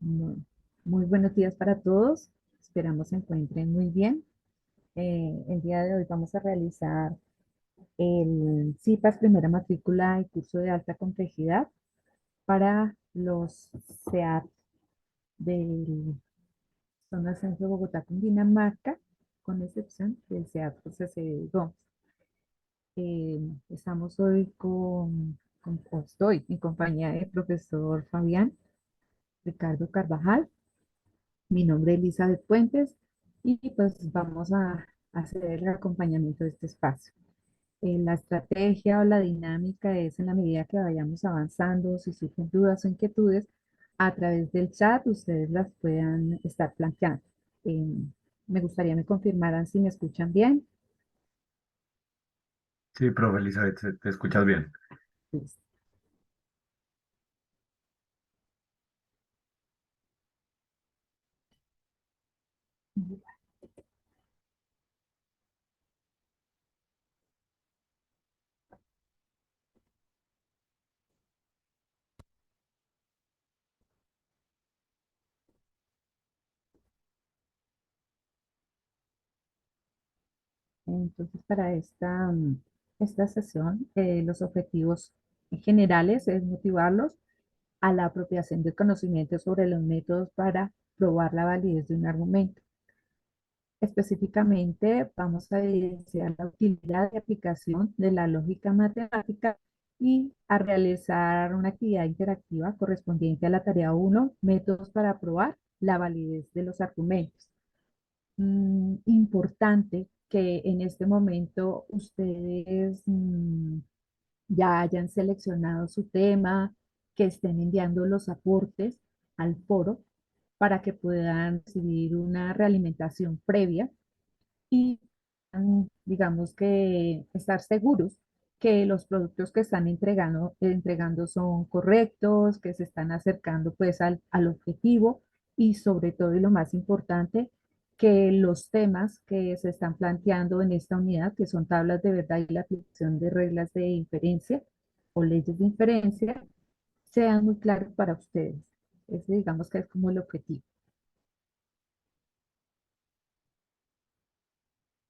Muy, muy buenos días para todos. Esperamos se encuentren muy bien. El día de hoy vamos a realizar el CIPAS primera matrícula y curso de alta complejidad para los SEAT del Zona Centro Bogotá, Cundinamarca, con excepción del SEAT José C. Gómez. Estamos hoy o estoy en compañía del profesor Fabián Ricardo Carvajal. Mi nombre es Elizabeth Puentes y pues vamos a hacer el acompañamiento de este espacio. La estrategia o la dinámica es en la medida que vayamos avanzando, si surgen dudas o inquietudes, a través del chat ustedes las puedan estar planteando. Eh, Me gustaría me confirmaran si me escuchan bien. Sí, profe Elizabeth, te escuchas bien. Listo. Entonces, para esta sesión, los objetivos generales es motivarlos a la apropiación del conocimiento sobre los métodos para probar la validez de un argumento. Específicamente, vamos a evidenciar la utilidad de aplicación de la lógica matemática y a realizar una actividad interactiva correspondiente a la tarea uno, métodos para probar la validez de los argumentos. Importante que en este momento ustedes ya hayan seleccionado su tema, que estén enviando los aportes al foro para que puedan recibir una realimentación previa y digamos que estar seguros que los productos que están entregando son correctos, que se están acercando pues al objetivo y sobre todo y lo más importante, que los temas que se están planteando en esta unidad, que son tablas de verdad y la aplicación de reglas de inferencia o leyes de inferencia, sean muy claros para ustedes. Ese digamos que es como el objetivo.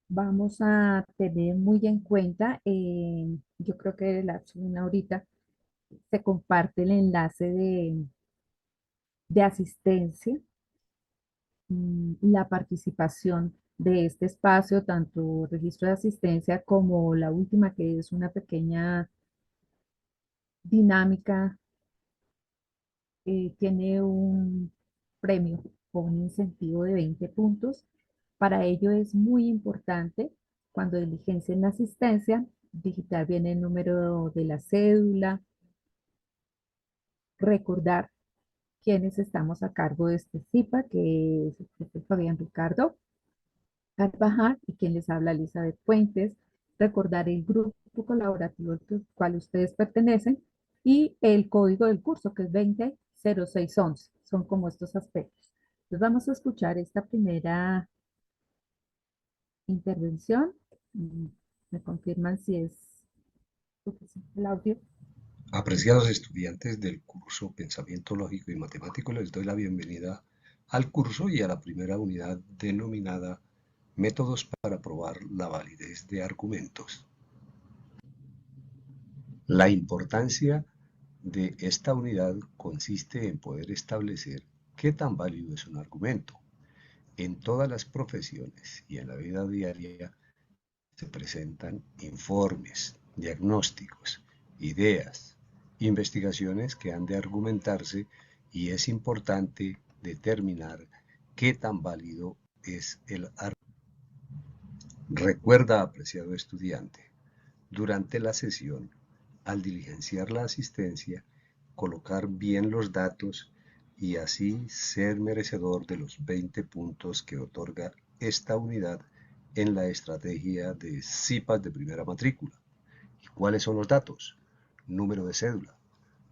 Vamos a tener muy en cuenta, yo creo que la opción ahorita se comparte el enlace de asistencia, la participación de este espacio, tanto registro de asistencia como la última, que es una pequeña dinámica, tiene un premio o un incentivo de 20 puntos. Para ello es muy importante cuando diligencien la asistencia, digitar bien el número de la cédula, recordar quiénes estamos a cargo de este CIPA, que es el profesor Fabián Ricardo Carvajal y quien les habla Elizabeth Puentes, recordar el grupo colaborativo al cual ustedes pertenecen y el código del curso que es 200611. Son como estos aspectos. Entonces vamos a escuchar esta primera intervención. Mm, ¿Me confirman si es suficiente el audio? Apreciados estudiantes del curso Pensamiento Lógico y Matemático, les doy la bienvenida al curso y a la primera unidad denominada Métodos para probar la validez de argumentos. La importancia de esta unidad consiste en poder establecer qué tan válido es un argumento. En todas las profesiones y en la vida diaria se presentan informes, diagnósticos, ideas, investigaciones que han de argumentarse y es importante determinar qué tan válido es el argumento. Recuerda, apreciado estudiante, durante la sesión, al diligenciar la asistencia, colocar bien los datos y así ser merecedor de los 20 puntos que otorga esta unidad en la estrategia de CIPAS de primera matrícula. ¿Y cuáles son los datos? Número de cédula,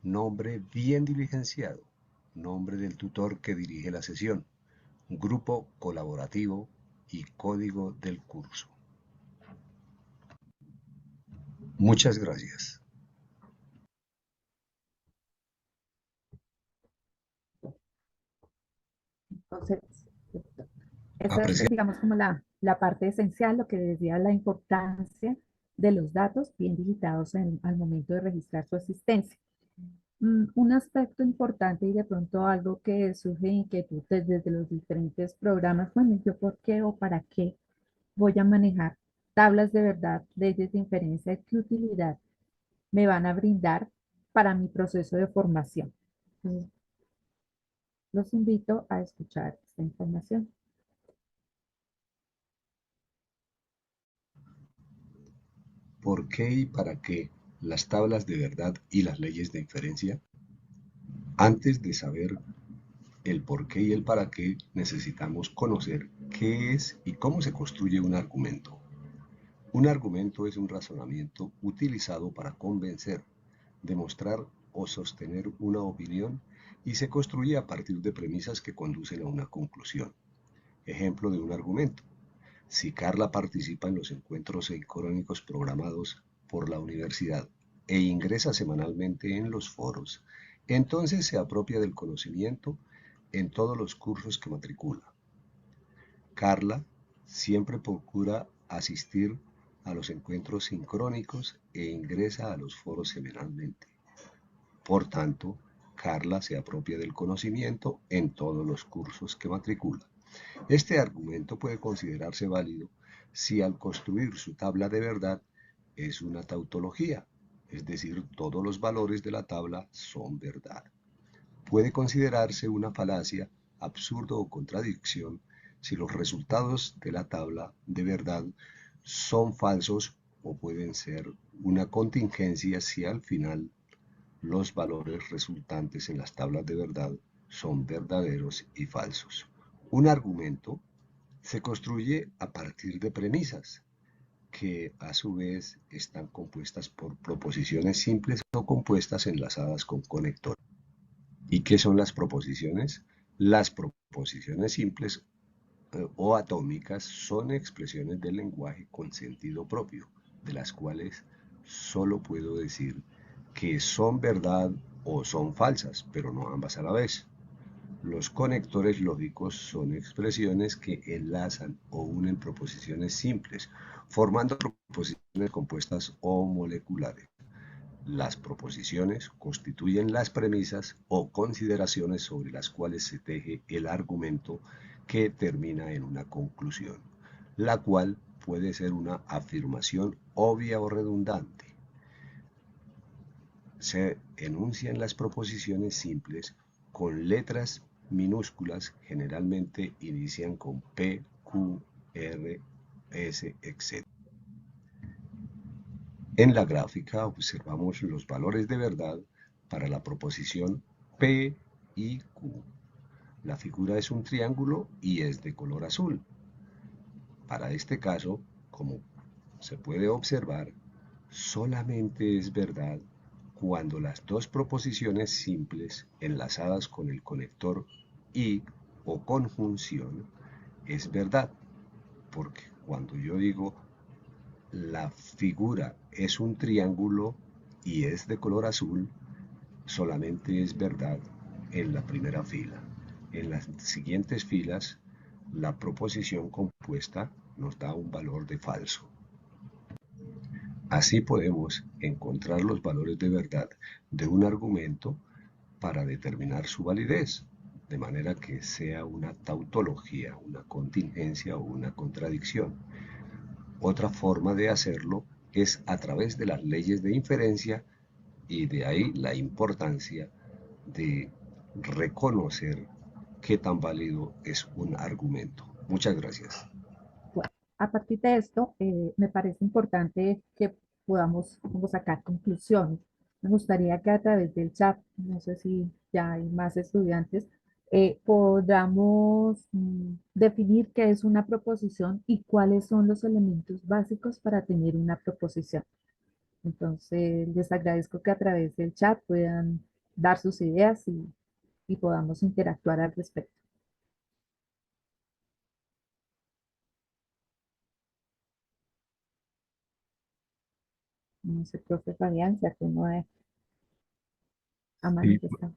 nombre bien diligenciado, nombre del tutor que dirige la sesión, grupo colaborativo y código del curso. Muchas gracias. Entonces, esa es, Aprecia digamos, como la parte esencial, lo que decía la importancia de los datos bien digitados al momento de registrar su asistencia. Un aspecto importante y de pronto algo que surge de inquietud desde los diferentes programas, bueno, ¿yo por qué o para qué voy a manejar tablas de verdad, leyes de inferencia? ¿Qué utilidad me van a brindar para mi proceso de formación? Entonces, los invito a escuchar esta información. ¿Por qué y para qué las tablas de verdad y las leyes de inferencia? Antes de saber el por qué y el para qué, necesitamos conocer qué es y cómo se construye un argumento. Un argumento es un razonamiento utilizado para convencer, demostrar o sostener una opinión y se construye a partir de premisas que conducen a una conclusión. Ejemplo de un argumento. Si Carla participa en los encuentros sincrónicos programados por la universidad e ingresa semanalmente en los foros, entonces se apropia del conocimiento en todos los cursos que matricula. Carla siempre procura asistir a los encuentros sincrónicos e ingresa a los foros semanalmente. Por tanto, Carla se apropia del conocimiento en todos los cursos que matricula. Este argumento puede considerarse válido si al construir su tabla de verdad es una tautología, es decir, todos los valores de la tabla son verdad. Puede considerarse una falacia, absurdo o contradicción si los resultados de la tabla de verdad son falsos o pueden ser una contingencia si al final los valores resultantes en las tablas de verdad son verdaderos y falsos. Un argumento se construye a partir de premisas que a su vez están compuestas por proposiciones simples o compuestas enlazadas con conectores. ¿Y qué son las proposiciones? Las proposiciones simples o atómicas son expresiones del lenguaje con sentido propio, de las cuales solo puedo decir que son verdad o son falsas, pero no ambas a la vez. Los conectores lógicos son expresiones que enlazan o unen proposiciones simples, formando proposiciones compuestas o moleculares. Las proposiciones constituyen las premisas o consideraciones sobre las cuales se teje el argumento que termina en una conclusión, la cual puede ser una afirmación obvia o redundante. Se enuncian las proposiciones simples con letras minúsculas, generalmente inician con P, Q, R, S, etc. En la gráfica observamos los valores de verdad para la proposición P y Q. La figura es un triángulo y es de color azul. Para este caso, como se puede observar, solamente es verdad cuando las dos proposiciones simples enlazadas con el conector y o conjunción es verdad, porque cuando yo digo la figura es un triángulo y es de color azul, solamente es verdad en la primera fila. En las siguientes filas, la proposición compuesta nos da un valor de falso. Así podemos encontrar los valores de verdad de un argumento para determinar su validez, de manera que sea una tautología, una contingencia o una contradicción. Otra forma de hacerlo es a través de las leyes de inferencia y de ahí la importancia de reconocer qué tan válido es un argumento. Muchas gracias. Bueno, a partir de esto, me parece importante que podamos como sacar conclusiones. Me gustaría que a través del chat, no sé si ya hay más estudiantes, podamos definir qué es una proposición y cuáles son los elementos básicos para tener una proposición. Entonces, les agradezco que a través del chat puedan dar sus ideas y podamos interactuar al respecto. No sé, profe Fabián, si alguno ha Sí, manifestado.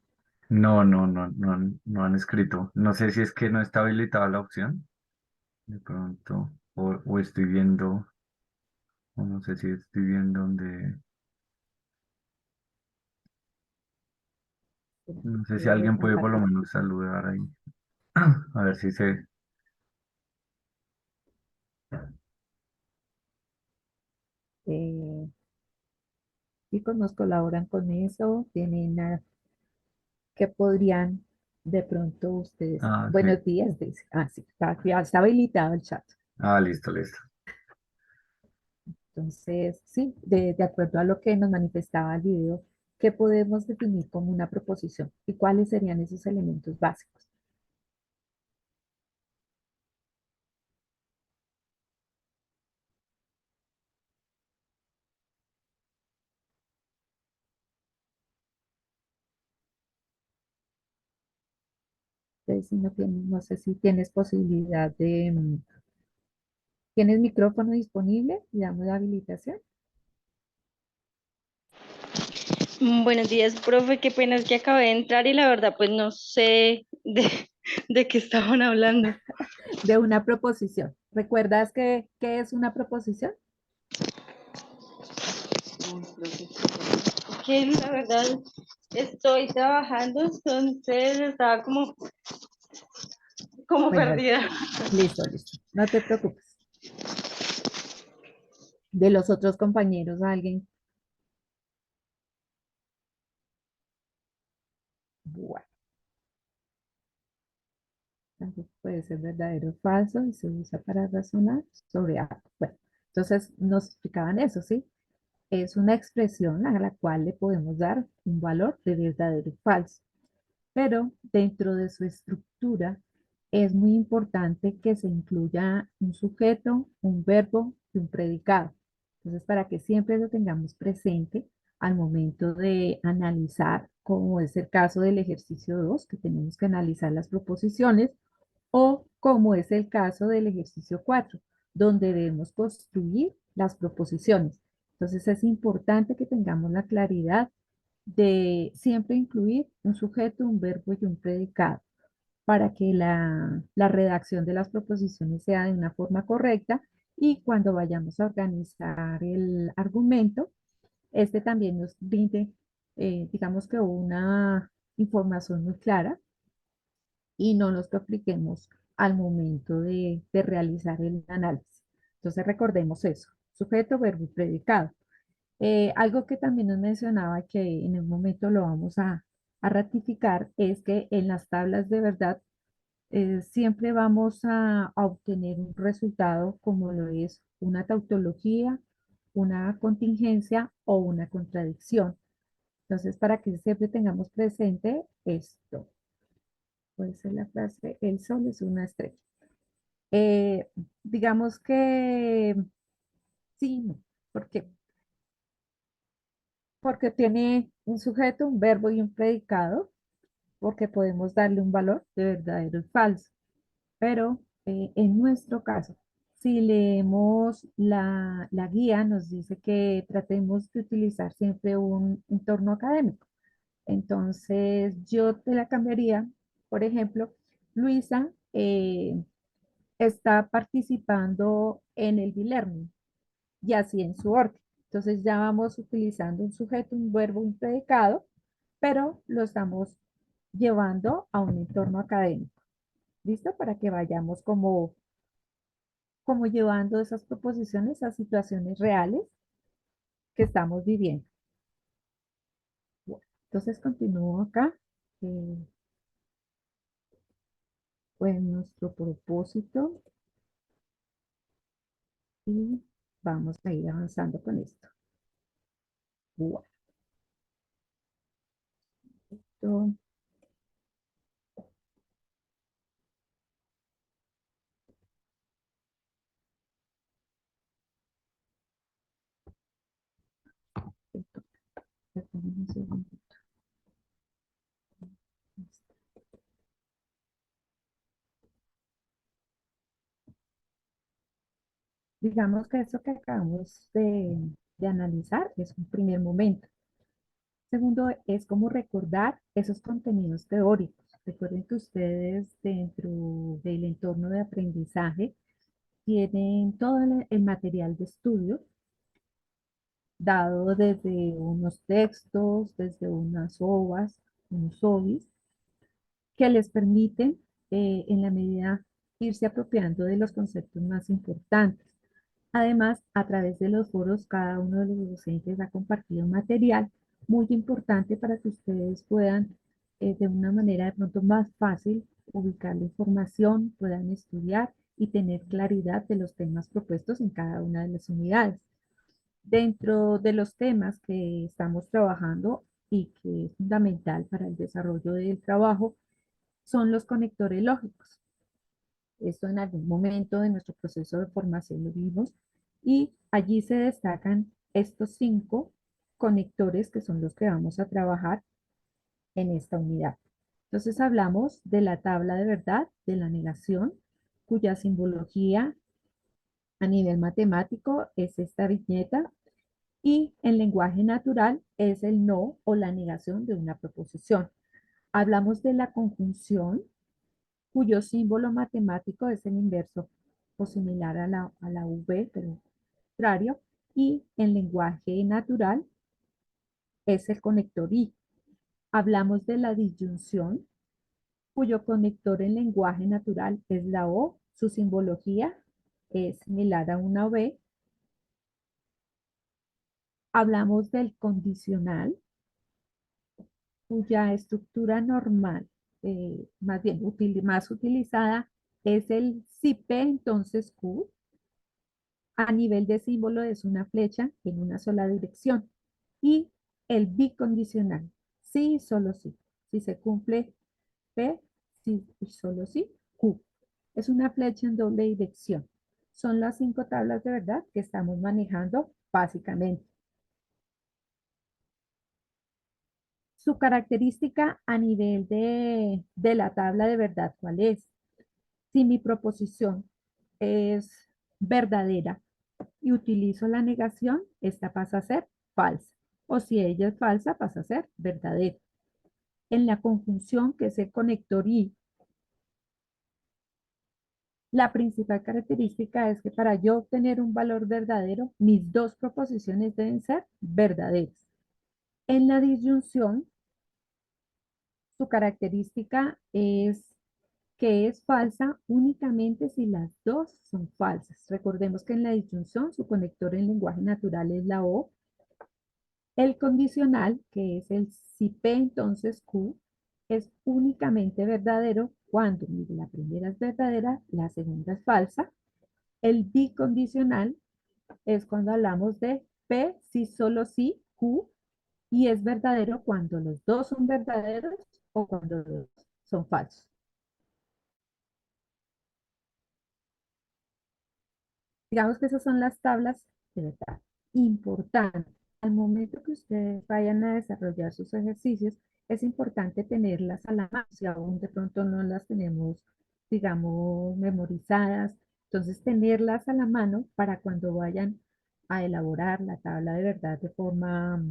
No, no, no, no, no han escrito. No sé si es que no está habilitada la opción, de pronto, o estoy viendo, o no sé si estoy viendo donde, Espera, no sé si voy a alguien puede por lo recompartir. menos saludar ahí, a ver si se... Eh, Chicos, nos colaboran con eso, tienen que podrían de pronto ustedes, Ah, ok. buenos días, dice. Ah, sí, está habilitado el chat. Ah, listo, listo. Entonces, sí, de acuerdo a lo que nos manifestaba el video, ¿qué podemos definir como una proposición? ¿Y cuáles serían esos elementos básicos? Entonces, si no tienes, no sé si tienes posibilidad de, ¿tienes micrófono disponible? Llamo de habilitación. Buenos días, profe. Qué pena es que acabé de entrar y la verdad, pues no sé de qué estaban hablando. De una proposición. ¿Recuerdas qué es una proposición? Uy, profe, que la verdad estoy trabajando, entonces estaba como Bueno, perdida. listo, listo. No te preocupes. De los otros compañeros, alguien. Bueno, entonces puede ser verdadero o falso y se usa para razonar sobre algo. Bueno, entonces nos explicaban eso, ¿sí? Es una expresión a la cual le podemos dar un valor de verdadero y falso, pero dentro de su estructura es muy importante que se incluya un sujeto, un verbo y un predicado. Entonces, para que siempre lo tengamos presente al momento de analizar, como es el caso del ejercicio 2, que tenemos que analizar las proposiciones, o como es el caso del ejercicio 4, donde debemos construir las proposiciones. Entonces, es importante que tengamos la claridad de siempre incluir un sujeto, un verbo y un predicado para que la redacción de las proposiciones sea de una forma correcta y cuando vayamos a organizar el argumento, este también nos brinde, digamos que una información muy clara y no nos compliquemos al momento de realizar el análisis. Entonces recordemos eso, sujeto, verbo y predicado. Algo que también nos mencionaba que en un momento lo vamos a ratificar es que en las tablas de verdad siempre vamos a obtener un resultado como lo es una tautología, una contingencia o una contradicción. Entonces, para que siempre tengamos presente esto, puede ser la frase, el sol es una estrella. Eh, digamos que sí, no, porque porque tiene un sujeto, un verbo y un predicado, porque podemos darle un valor de verdadero y falso. Pero en nuestro caso, si leemos la guía, nos dice que tratemos de utilizar siempre un entorno académico. Entonces, yo te la cambiaría, por ejemplo, Luisa está participando en el e-learning y así en su orden. Entonces ya vamos utilizando un sujeto, un verbo, un predicado, pero lo estamos llevando a un entorno académico. ¿Listo? Para que vayamos como llevando esas proposiciones a situaciones reales que estamos viviendo. Bueno, entonces continúo acá. eh, pues nuestro propósito y vamos a ir avanzando con esto. Bueno, esto- esto- perdón un segundo. Digamos que eso que acabamos de analizar es un primer momento. Segundo, es como recordar esos contenidos teóricos. Recuerden que ustedes dentro del entorno de aprendizaje tienen todo el material de estudio dado desde unos textos, desde unas OVAs, unos OVIs, que les permiten, en la medida, irse apropiando de los conceptos más importantes. Además, a través de los foros, cada uno de los docentes ha compartido material muy importante para que ustedes puedan, de una manera de pronto más fácil, ubicar la información, puedan estudiar y tener claridad de los temas propuestos en cada una de las unidades. Dentro de los temas que estamos trabajando y que es fundamental para el desarrollo del trabajo son los conectores lógicos. Esto en algún momento de nuestro proceso de formación lo vimos y allí se destacan estos 5 conectores que son los que vamos a trabajar en esta unidad. Entonces hablamos de la tabla de verdad, de la negación, cuya simbología a nivel matemático es esta viñeta y en lenguaje natural es el no o la negación de una proposición. Hablamos de la conjunción, cuyo símbolo matemático es el inverso o similar a la V, pero contrario, y en lenguaje natural es el conector I. Hablamos de la disyunción, cuyo conector en lenguaje natural es la O, su simbología es similar a una V. Hablamos del condicional, cuya estructura normal, más bien más utilizada, es el si P, entonces Q. A nivel de símbolo es una flecha en una sola dirección. Y el bicondicional, sí y solo sí. Si se cumple P, sí y solo sí, Q. Es una flecha en doble dirección. Son las 5 tablas de verdad que estamos manejando básicamente. Su característica a nivel de la tabla de verdad, ¿cuál es? Si mi proposición es verdadera y utilizo la negación, esta pasa a ser falsa. O si ella es falsa, pasa a ser verdadera. En la conjunción, que es el conector y, la principal característica es que para yo obtener un valor verdadero, mis dos proposiciones deben ser verdaderas. En la disyunción, su característica es que es falsa únicamente si las dos son falsas. Recordemos que en la disyunción su conector en lenguaje natural es la O. El condicional, que es el si P entonces Q, es únicamente verdadero cuando mire, la primera es verdadera, la segunda es falsa. El bicondicional es cuando hablamos de P si solo si Q y es verdadero cuando los dos son verdaderos o cuando los dos son falsos. Digamos que esas son las tablas de verdad importantes. Al momento que ustedes vayan a desarrollar sus ejercicios, es importante tenerlas a la mano, si aún de pronto no las tenemos, digamos, memorizadas. Entonces, tenerlas a la mano para cuando vayan a elaborar la tabla de verdad de forma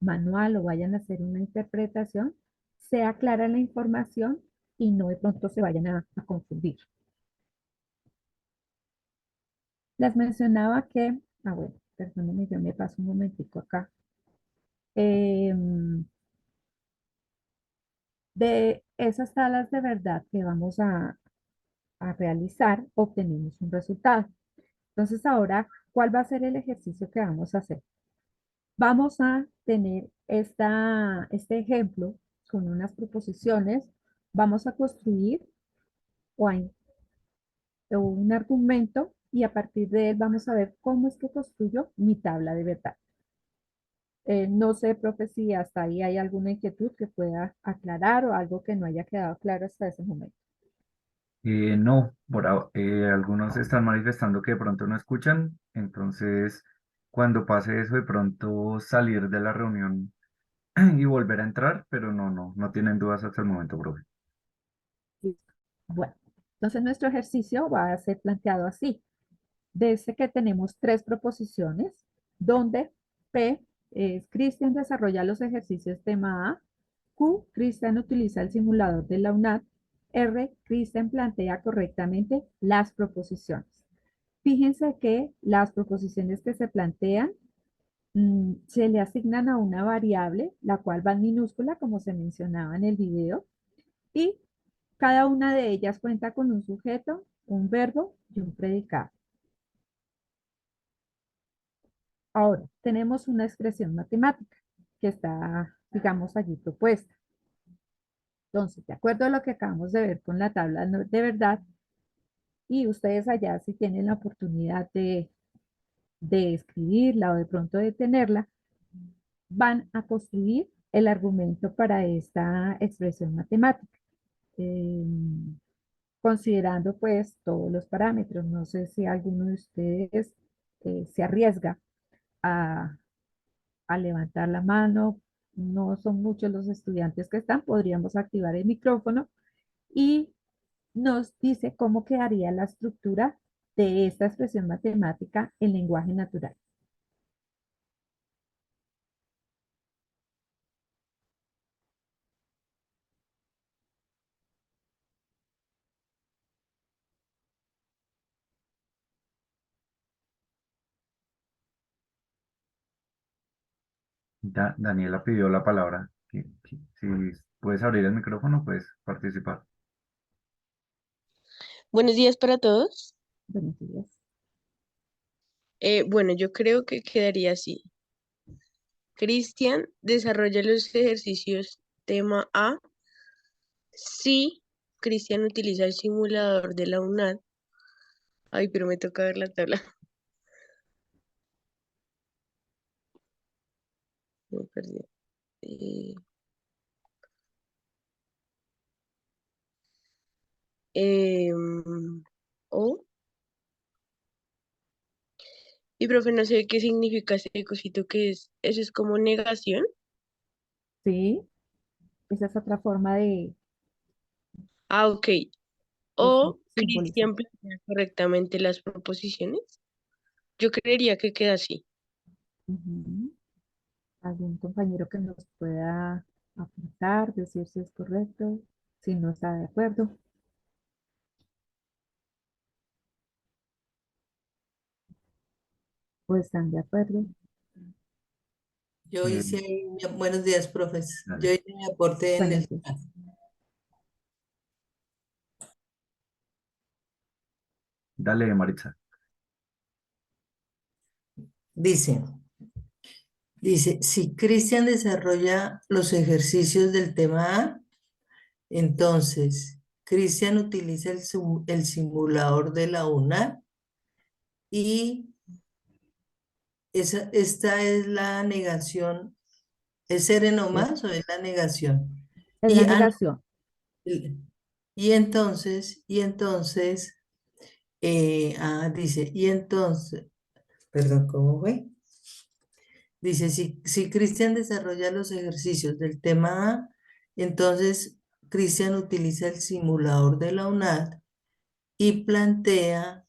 manual o vayan a hacer una interpretación, sea clara la información y no de pronto se vayan a confundir. Les mencionaba que, bueno, perdónenme, yo me paso un momentico acá. De esas tablas de verdad que vamos a realizar, obtenemos un resultado. Entonces ahora, ¿cuál va a ser el ejercicio que vamos a hacer? Vamos a tener este ejemplo con unas proposiciones. Vamos a construir o un argumento y a partir de él vamos a ver cómo es que construyo mi tabla de verdad. No sé, profe, si hasta ahí hay alguna inquietud que pueda aclarar o algo que no haya quedado claro hasta ese momento. No, algunos están manifestando que de pronto no escuchan, entonces cuando pase eso de pronto salir de la reunión y volver a entrar, pero no tienen dudas hasta el momento, profe. Listo. Bueno, entonces nuestro ejercicio va a ser planteado así. Desde que tenemos 3 proposiciones, donde P Es Cristian desarrolla los ejercicios tema A. Q, Cristian utiliza el simulador de la UNAD. R, Cristian plantea correctamente las proposiciones. Fíjense que las proposiciones que se plantean se le asignan a una variable, la cual va en minúscula, como se mencionaba en el video, y cada una de ellas cuenta con un sujeto, un verbo y un predicado. Ahora, tenemos una expresión matemática que está, digamos, allí propuesta. Entonces, de acuerdo a lo que acabamos de ver con la tabla de verdad, y ustedes allá si tienen la oportunidad de escribirla o de pronto de tenerla, van a construir el argumento para esta expresión matemática, eh, considerando pues todos los parámetros. No sé si alguno de ustedes se arriesga a, a levantar la mano. No son muchos los estudiantes que están, podríamos activar el micrófono y nos dice cómo quedaría la estructura de esta expresión matemática en lenguaje natural. Daniela pidió la palabra. Si puedes abrir el micrófono, puedes participar. Buenos días para todos. Buenos días. Bueno, yo creo que quedaría así. Cristian desarrolla los ejercicios tema A. Sí, Cristian utiliza el simulador de la UNAD. Ay, pero me toca ver la tabla. Me perdí. Eh, o, y profe, no sé qué significa ese cosito que es. ¿Eso es como negación? Sí, esa es otra forma Ah, ok. de O simbolizar. Cristian plantea correctamente las proposiciones. Yo creería que queda así. Ujú. ¿Algún compañero que nos pueda apuntar, decir si es correcto, si no está de acuerdo? ¿O están de acuerdo? Yo Eh, hice, buenos días, profes. Yo dale, hice mi aporte en Buenos el días. chat. dale, Maritza. Dice, si Cristian desarrolla los ejercicios del tema A, entonces Cristian utiliza el simulador de la UNA y esta es la negación. ¿Es sereno Es, más o es la negación? es la Y, no, negación. y entonces, dice, y entonces, perdón, ¿cómo fue? Dice, si Cristian desarrolla los ejercicios del tema A, entonces Cristian utiliza el simulador de la UNAD y plantea,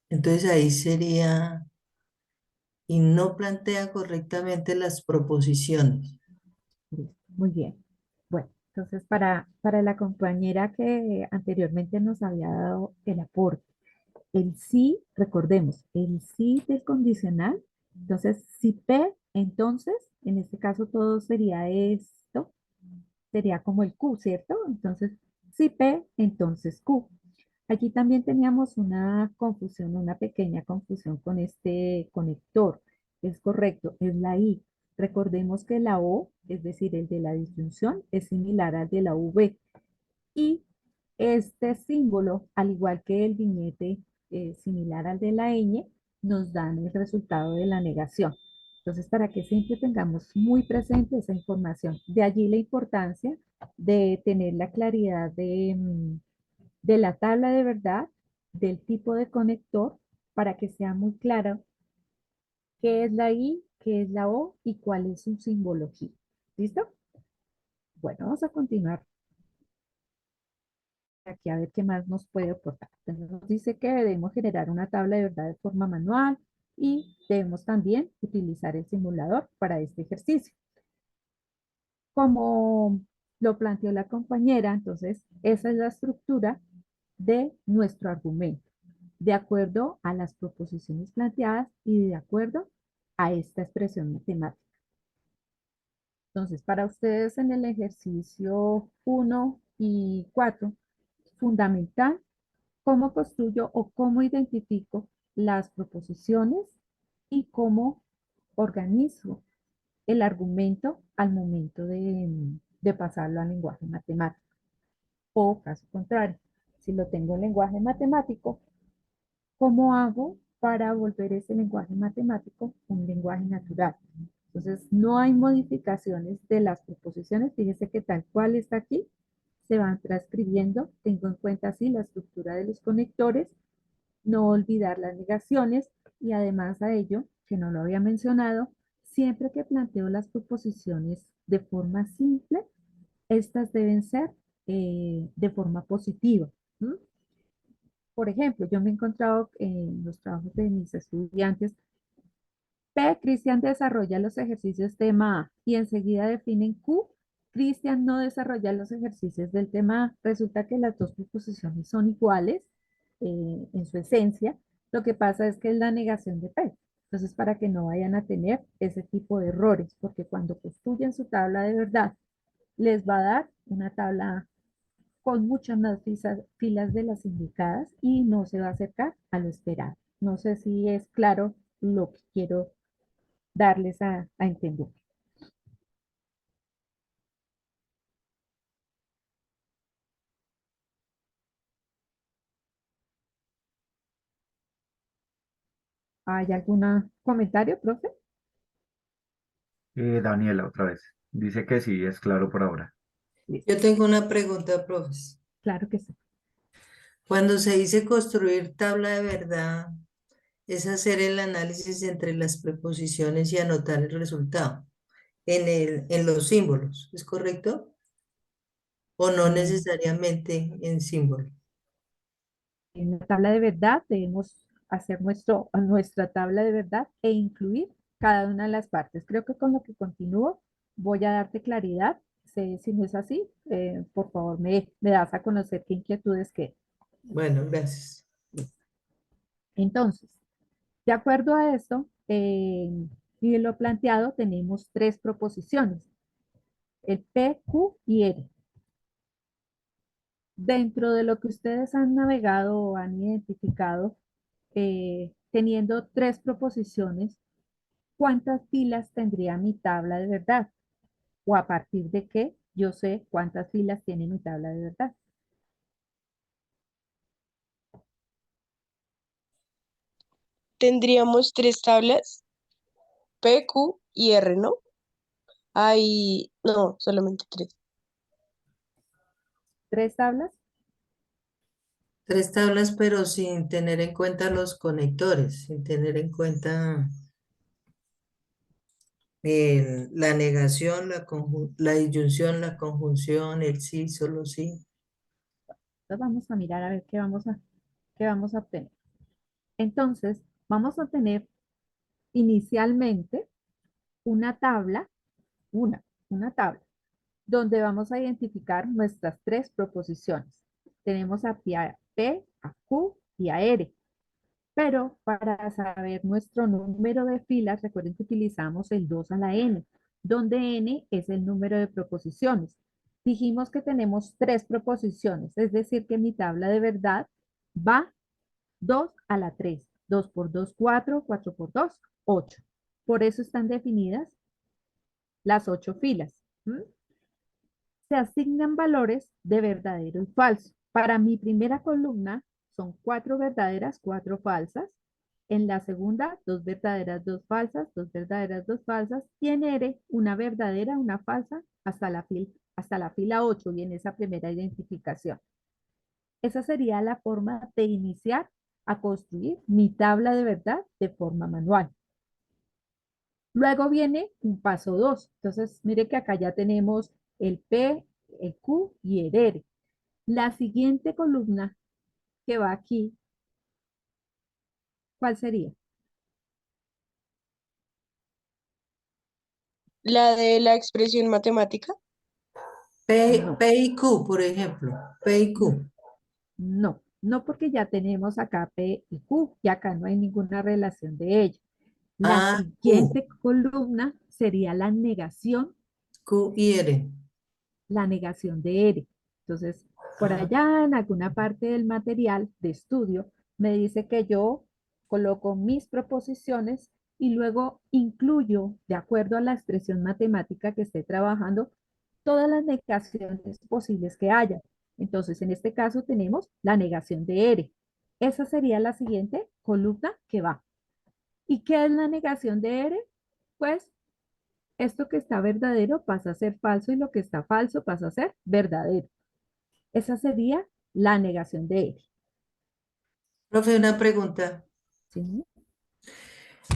entonces ahí sería, y no plantea correctamente las proposiciones. Listo, muy bien. Bueno, entonces para la compañera que anteriormente nos había dado el aporte, el sí, recordemos, el sí del condicional, entonces si P, entonces, en este caso todo sería esto, sería como el Q, ¿cierto? Entonces, si P, entonces Q. Aquí también teníamos una confusión, una pequeña confusión con este conector. Es correcto, es la I. Recordemos que la O, es decir, el de la disyunción, es similar al de la V. Y este símbolo, al igual que el viñete similar al de la ñ, nos dan el resultado de la negación. Entonces, para que siempre tengamos muy presente esa información. De allí la importancia de tener la claridad de la tabla de verdad, del tipo de conector, para que sea muy claro qué es la I, qué es la O y cuál es su simbología. ¿Listo? Bueno, vamos a continuar aquí a ver qué más nos puede aportar. Entonces, nos dice que debemos generar una tabla de verdad de forma manual. y debemos también utilizar el simulador para este ejercicio. Como lo planteó la compañera, entonces esa es la estructura de nuestro argumento, de acuerdo a las proposiciones planteadas y de acuerdo a esta expresión matemática. Entonces, para ustedes en el ejercicio 1 y 4, fundamental cómo construyo o cómo identifico las proposiciones y cómo organizo el argumento al momento de pasarlo al lenguaje matemático. O caso contrario, si lo tengo en lenguaje matemático, ¿cómo hago para volver ese lenguaje matemático un lenguaje natural? Entonces, no hay modificaciones de las proposiciones. Fíjese que tal cual está aquí, se van transcribiendo. Tengo en cuenta así la estructura de los conectores, no olvidar las negaciones y además a ello, que no lo había mencionado, siempre que planteo las proposiciones de forma simple, estas deben ser de forma positiva. ¿Mm? Por ejemplo, yo me he encontrado en los trabajos de mis estudiantes, P, Cristian desarrolla los ejercicios tema A y enseguida definen Q, Cristian no desarrolla los ejercicios del tema A. Resulta que las dos proposiciones son iguales en su esencia. Lo que pasa es que es la negación de P. Entonces, para que no vayan a tener ese tipo de errores, porque cuando construyen su tabla de verdad, les va a dar una tabla con muchas más filas de las indicadas y no se va a acercar a lo esperado. No sé si es claro lo que quiero darles a entender. ¿Hay algún comentario, profe? Daniela, otra vez. Dice que sí, es claro por ahora. Listo. Yo tengo una pregunta, profes. Claro que sí. Cuando se dice construir tabla de verdad, es hacer el análisis entre las preposiciones y anotar el resultado en los símbolos, ¿es correcto? ¿O no Eh, necesariamente en símbolos? en la tabla de verdad debemos hacer nuestra tabla de verdad e incluir cada una de las partes. Creo que con lo que continúo voy a darte claridad. Si no es así, por favor me das a conocer qué inquietudes quedan. Bueno, gracias. Entonces, de acuerdo a esto, y de lo planteado, tenemos tres proposiciones, el P, Q y R. Dentro de lo que ustedes han navegado o han identificado, teniendo tres proposiciones, ¿cuántas filas tendría mi tabla de verdad? ¿O a partir de qué yo sé cuántas filas tiene mi tabla de verdad? Tendríamos tres tablas, P, Q y R, ¿no? Hay, no, solamente tres. ¿Tres tablas? Tres tablas, pero sin tener en cuenta los conectores, sin tener en cuenta la negación, la disyunción, la conjunción, el sí, solo sí. Entonces vamos a mirar a ver qué vamos a obtener. Entonces, vamos a tener inicialmente una tabla, una tabla, donde vamos a identificar nuestras tres proposiciones. Tenemos a P, a Q y a R. Pero para saber nuestro número de filas, recuerden que utilizamos el 2 a la n, donde n es el número de proposiciones. Dijimos que tenemos tres proposiciones, es decir, que mi tabla de verdad va 2 a la 3. 2 por 2, 4, 4 por 2, 8. Por eso están definidas las 8 filas. ¿Mm? Se asignan valores de verdadero y falso. Para mi primera columna son 4 verdaderas, 4 falsas. En la segunda, 2 verdaderas, 2 falsas, 2 verdaderas, 2 falsas. Y en R, una verdadera, una falsa, hasta la fila 8 y en esa primera identificación. Esa sería la forma de iniciar a construir mi tabla de verdad de forma manual. Luego viene un paso 2. Entonces, mire que acá ya tenemos el P, el Q y el R. La siguiente columna que va aquí, ¿cuál sería? La de la expresión matemática. No, P y Q, por ejemplo. P y n- Q. no porque ya tenemos acá P y Q y acá no hay ninguna relación de ello. La A, Q. siguiente columna sería Q y R. la negación de R. Entonces, por Ah, allá en alguna parte del material de estudio me dice que yo coloco mis proposiciones y luego incluyo, de acuerdo a la expresión matemática que esté trabajando, todas las negaciones posibles que haya. Entonces, en este caso tenemos la negación de R. Esa sería la siguiente columna que va. ¿Y qué es la negación de R? Pues esto que está verdadero pasa a ser falso y lo que está falso pasa a ser verdadero. Esa sería la negación de él. profe, una pregunta. ¿Sí?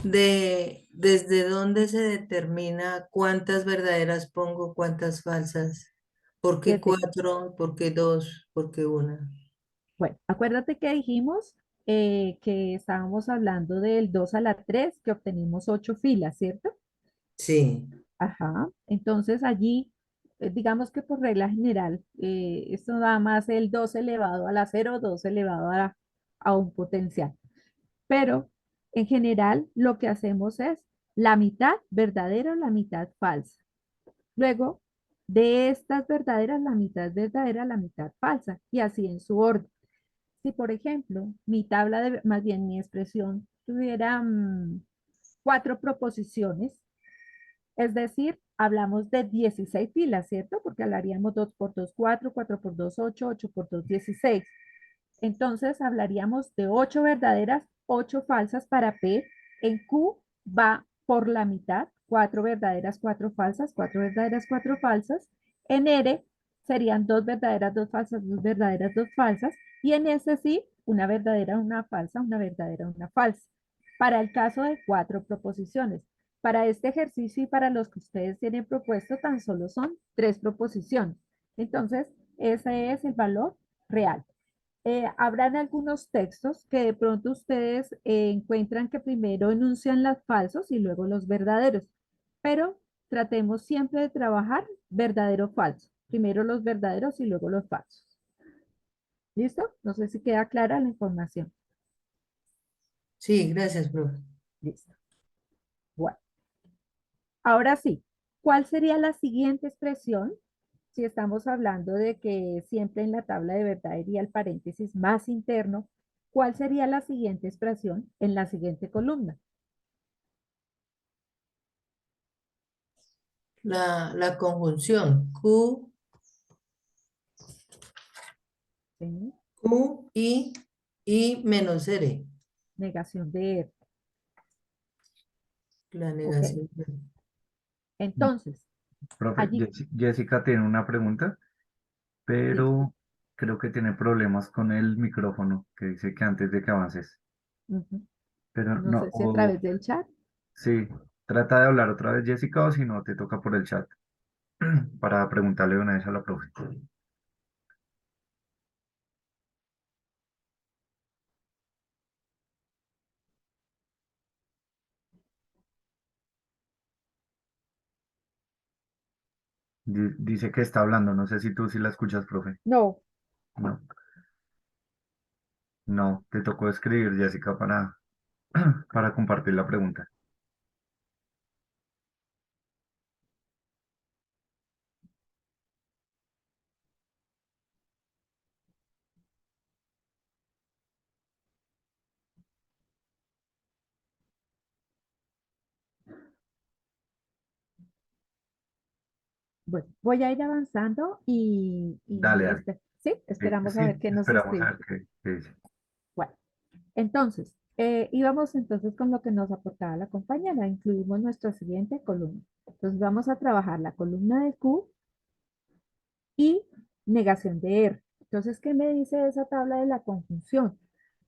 ¿Desde dónde se determina cuántas verdaderas pongo, cuántas falsas? ¿Por qué Desde, cuatro? ¿Por qué dos? ¿Por qué una? bueno, acuérdate que dijimos que estábamos hablando del 2 a la 3 que obtenimos 8 filas, ¿cierto? Sí. Ajá. Entonces allí, digamos que por regla general, esto da más el 2 elevado a la cero, 2 elevado a un potencial. Pero en general lo que hacemos es la mitad verdadera, la mitad falsa. Luego, de estas verdaderas, la mitad verdadera, la mitad falsa, y así en su orden. Si, por ejemplo, mi tabla de, más bien mi expresión tuviera 4 proposiciones, es decir, hablamos de 16 filas, ¿cierto? Porque hablaríamos 2 por 2 4, 4 por 2 8, 8 por 2 16. Entonces hablaríamos de 8 verdaderas, 8 falsas para P. En Q va por la mitad, 4 verdaderas, 4 falsas, 4 verdaderas, 4 falsas. En R serían 2 verdaderas, 2 falsas, 2 verdaderas, 2 falsas. Y en S sí, una verdadera, una falsa, una verdadera, una falsa. Para el caso de 4 proposiciones. Para este ejercicio y para los que ustedes tienen propuesto, tan solo son 3 proposiciones. Entonces, ese es el valor real. Habrán algunos textos que de pronto ustedes encuentran que primero enuncian los falsos y luego los verdaderos, pero tratemos siempre de trabajar verdadero-falso. Primero los verdaderos y luego los falsos. ¿Listo? No sé si queda clara la información. Sí, gracias, profe. Listo. Bueno, ahora sí, ¿cuál sería la siguiente expresión? Si estamos hablando de que siempre en la tabla de verdad iría el paréntesis más interno, ¿cuál sería la siguiente expresión en la siguiente columna? La conjunción ¿Sí? Q, y menos R. Negación de R. La Ok. negación. Entonces, Profe, allí, Jessica tiene una pregunta, dime. pero creo que tiene problemas con el micrófono, que dice que antes de que avances. Ujú. Pero No no, sé si a través del chat. sí, trata de hablar otra vez, Jessica, o si no, te toca por el chat para preguntarle una vez a la profe. Dice que está hablando, no sé si tú sí la escuchas, profe. No, No, no, te tocó escribir, Jessica, para compartir la pregunta. bueno, voy a ir avanzando Dale, dale. sí, esperamos a Sí, ver qué nos esperamos a escribe. ver qué dice. Bueno, entonces, íbamos entonces con lo que nos aportaba la compañera. Incluimos nuestra siguiente columna. Entonces, vamos a trabajar la columna de Q y negación de R. Entonces, ¿qué me dice esa tabla de la conjunción?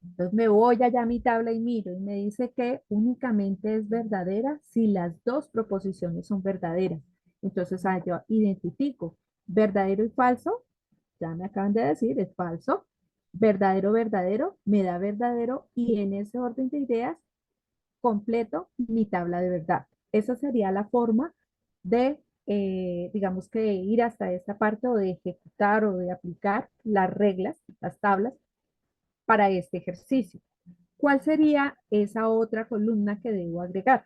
Entonces me voy allá a mi tabla y miro y me dice que únicamente es verdadera si las dos proposiciones son verdaderas. Entonces yo identifico verdadero y falso, ya me acaban de decir, es falso. Verdadero, verdadero, me da verdadero y en ese orden de ideas completo mi tabla de verdad. Esa sería la forma de, digamos que ir hasta esta parte o de ejecutar o de aplicar las reglas, las tablas para este ejercicio. ¿Cuál sería esa otra columna que debo agregar?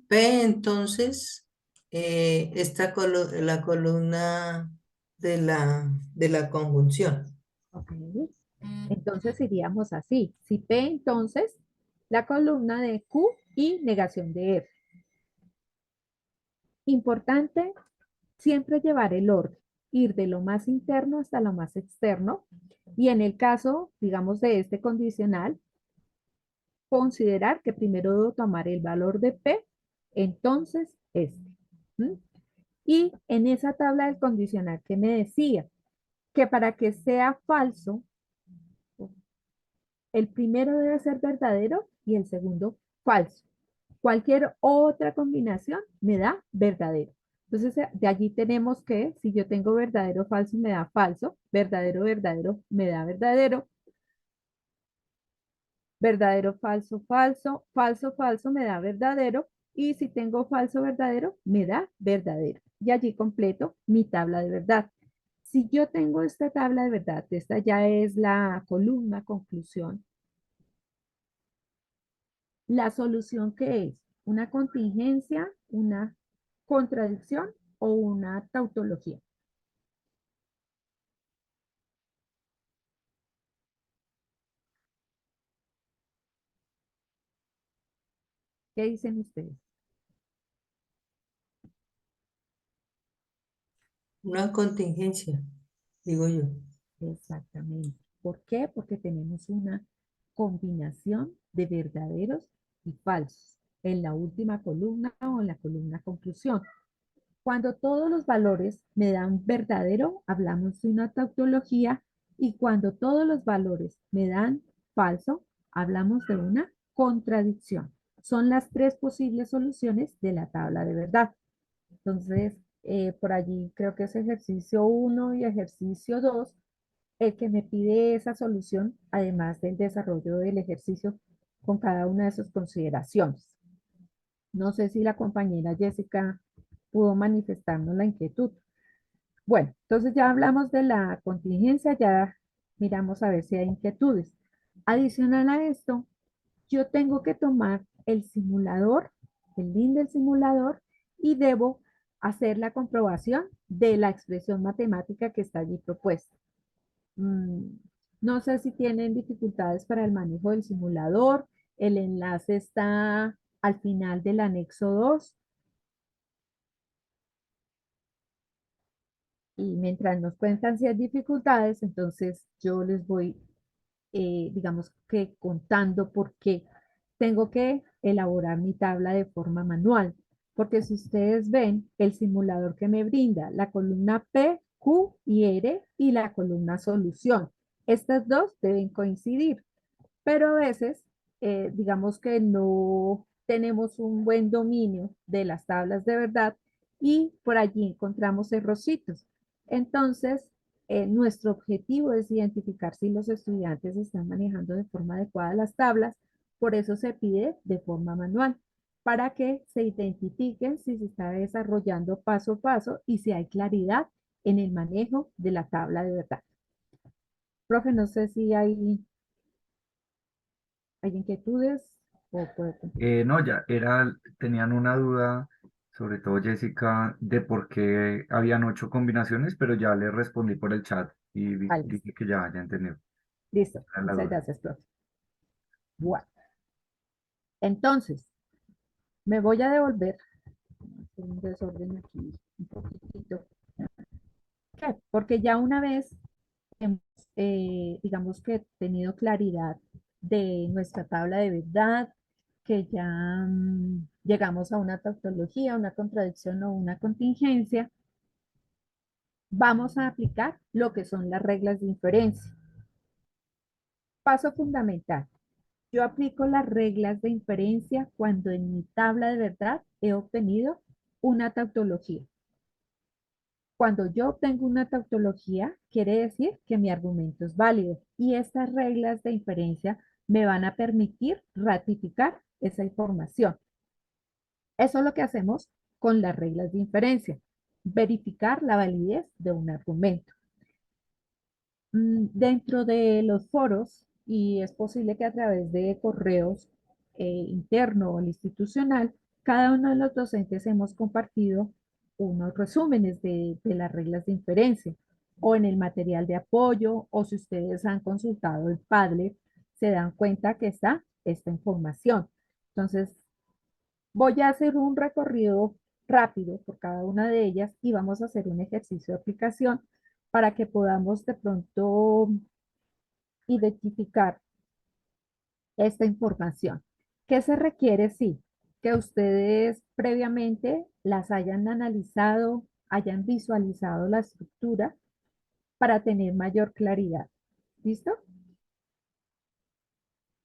Entonces, la columna de la conjunción. Ok. Entonces iríamos así. Si P, entonces la columna de Q y negación de F. Importante siempre llevar el orden, ir de lo más interno hasta lo más externo. Y en el caso, digamos, de este condicional, considerar que primero debo tomar el valor de P, entonces este. ¿Mm? Y en esa tabla del condicional que me decía que para que sea falso, el primero debe ser verdadero y el segundo falso. Cualquier otra combinación me da verdadero. Entonces, de allí tenemos que, si yo tengo verdadero, falso, me da falso, verdadero, verdadero, me da verdadero, verdadero, falso, falso, falso, falso, me da verdadero, y si tengo falso, verdadero, me da verdadero. Y allí completo mi tabla de verdad. Si yo tengo esta tabla de verdad, esta ya es la columna conclusión, la solución que es una contingencia, una contradicción o una tautología. ¿Qué dicen ustedes? Una contingencia, digo yo. Exactamente. ¿Por qué? Porque tenemos una combinación de verdaderos y falsos en la última columna o en la columna conclusión. Cuando todos los valores me dan verdadero, hablamos de una tautología, y cuando todos los valores me dan falso, hablamos de una contradicción. Son las tres posibles soluciones de la tabla de verdad. Entonces, por allí creo que es ejercicio 1 y ejercicio 2 el que me pide esa solución, además del desarrollo del ejercicio con cada una de sus consideraciones. No sé si la compañera Jessica pudo manifestarnos la inquietud. Bueno, entonces ya hablamos de la contingencia, ya miramos a ver si hay inquietudes. Adicional a esto, yo tengo que tomar el simulador, el link del simulador, y debo hacer la comprobación de la expresión matemática que está allí propuesta. Mm, no sé si tienen dificultades para el manejo del simulador. El enlace está al final del anexo 2. Y mientras nos cuentan si hay dificultades, entonces yo les voy, digamos que contando por qué tengo que elaborar mi tabla de forma manual. Porque si ustedes ven, el simulador que me brinda la columna P, Q y R y la columna solución. Estas dos deben coincidir, pero a veces, digamos que no tenemos un buen dominio de las tablas de verdad y por allí encontramos errorcitos. Entonces, nuestro objetivo es identificar si los estudiantes están manejando de forma adecuada las tablas, por eso se pide de forma manual, para que se identifiquen si se está desarrollando paso a paso y si hay claridad en el manejo de la tabla de verdad. Profe, no sé si hay inquietudes o puedo continuar. No, ya tenían una duda, sobre todo Jessica, de por qué habían 8 combinaciones, pero ya le respondí por el chat y Vale, dije que ya entendió. listo. Era la Muchas duda. gracias, profe. Bueno, entonces, me voy a devolver. Un desorden aquí, un poquitito. ¿Qué? Porque ya una vez hemos, digamos que tenido claridad de nuestra tabla de verdad, que ya llegamos a una tautología, una contradicción o una contingencia, vamos a aplicar lo que son las reglas de inferencia. Paso fundamental. Yo aplico las reglas de inferencia cuando en mi tabla de verdad he obtenido una tautología. Cuando yo obtengo una tautología, quiere decir que mi argumento es válido y estas reglas de inferencia me van a permitir ratificar esa información. Eso es lo que hacemos con las reglas de inferencia, verificar la validez de un argumento. Dentro de los foros, y es posible que a través de correos interno o institucional, cada uno de los docentes hemos compartido unos resúmenes de las reglas de inferencia o en el material de apoyo, o si ustedes han consultado el Padlet, se dan cuenta que está esta información. Entonces, voy a hacer un recorrido rápido por cada una de ellas y vamos a hacer un ejercicio de aplicación para que podamos de pronto identificar esta información. ¿Qué se requiere? Sí, que ustedes previamente las hayan analizado, hayan visualizado la estructura para tener mayor claridad. ¿Listo?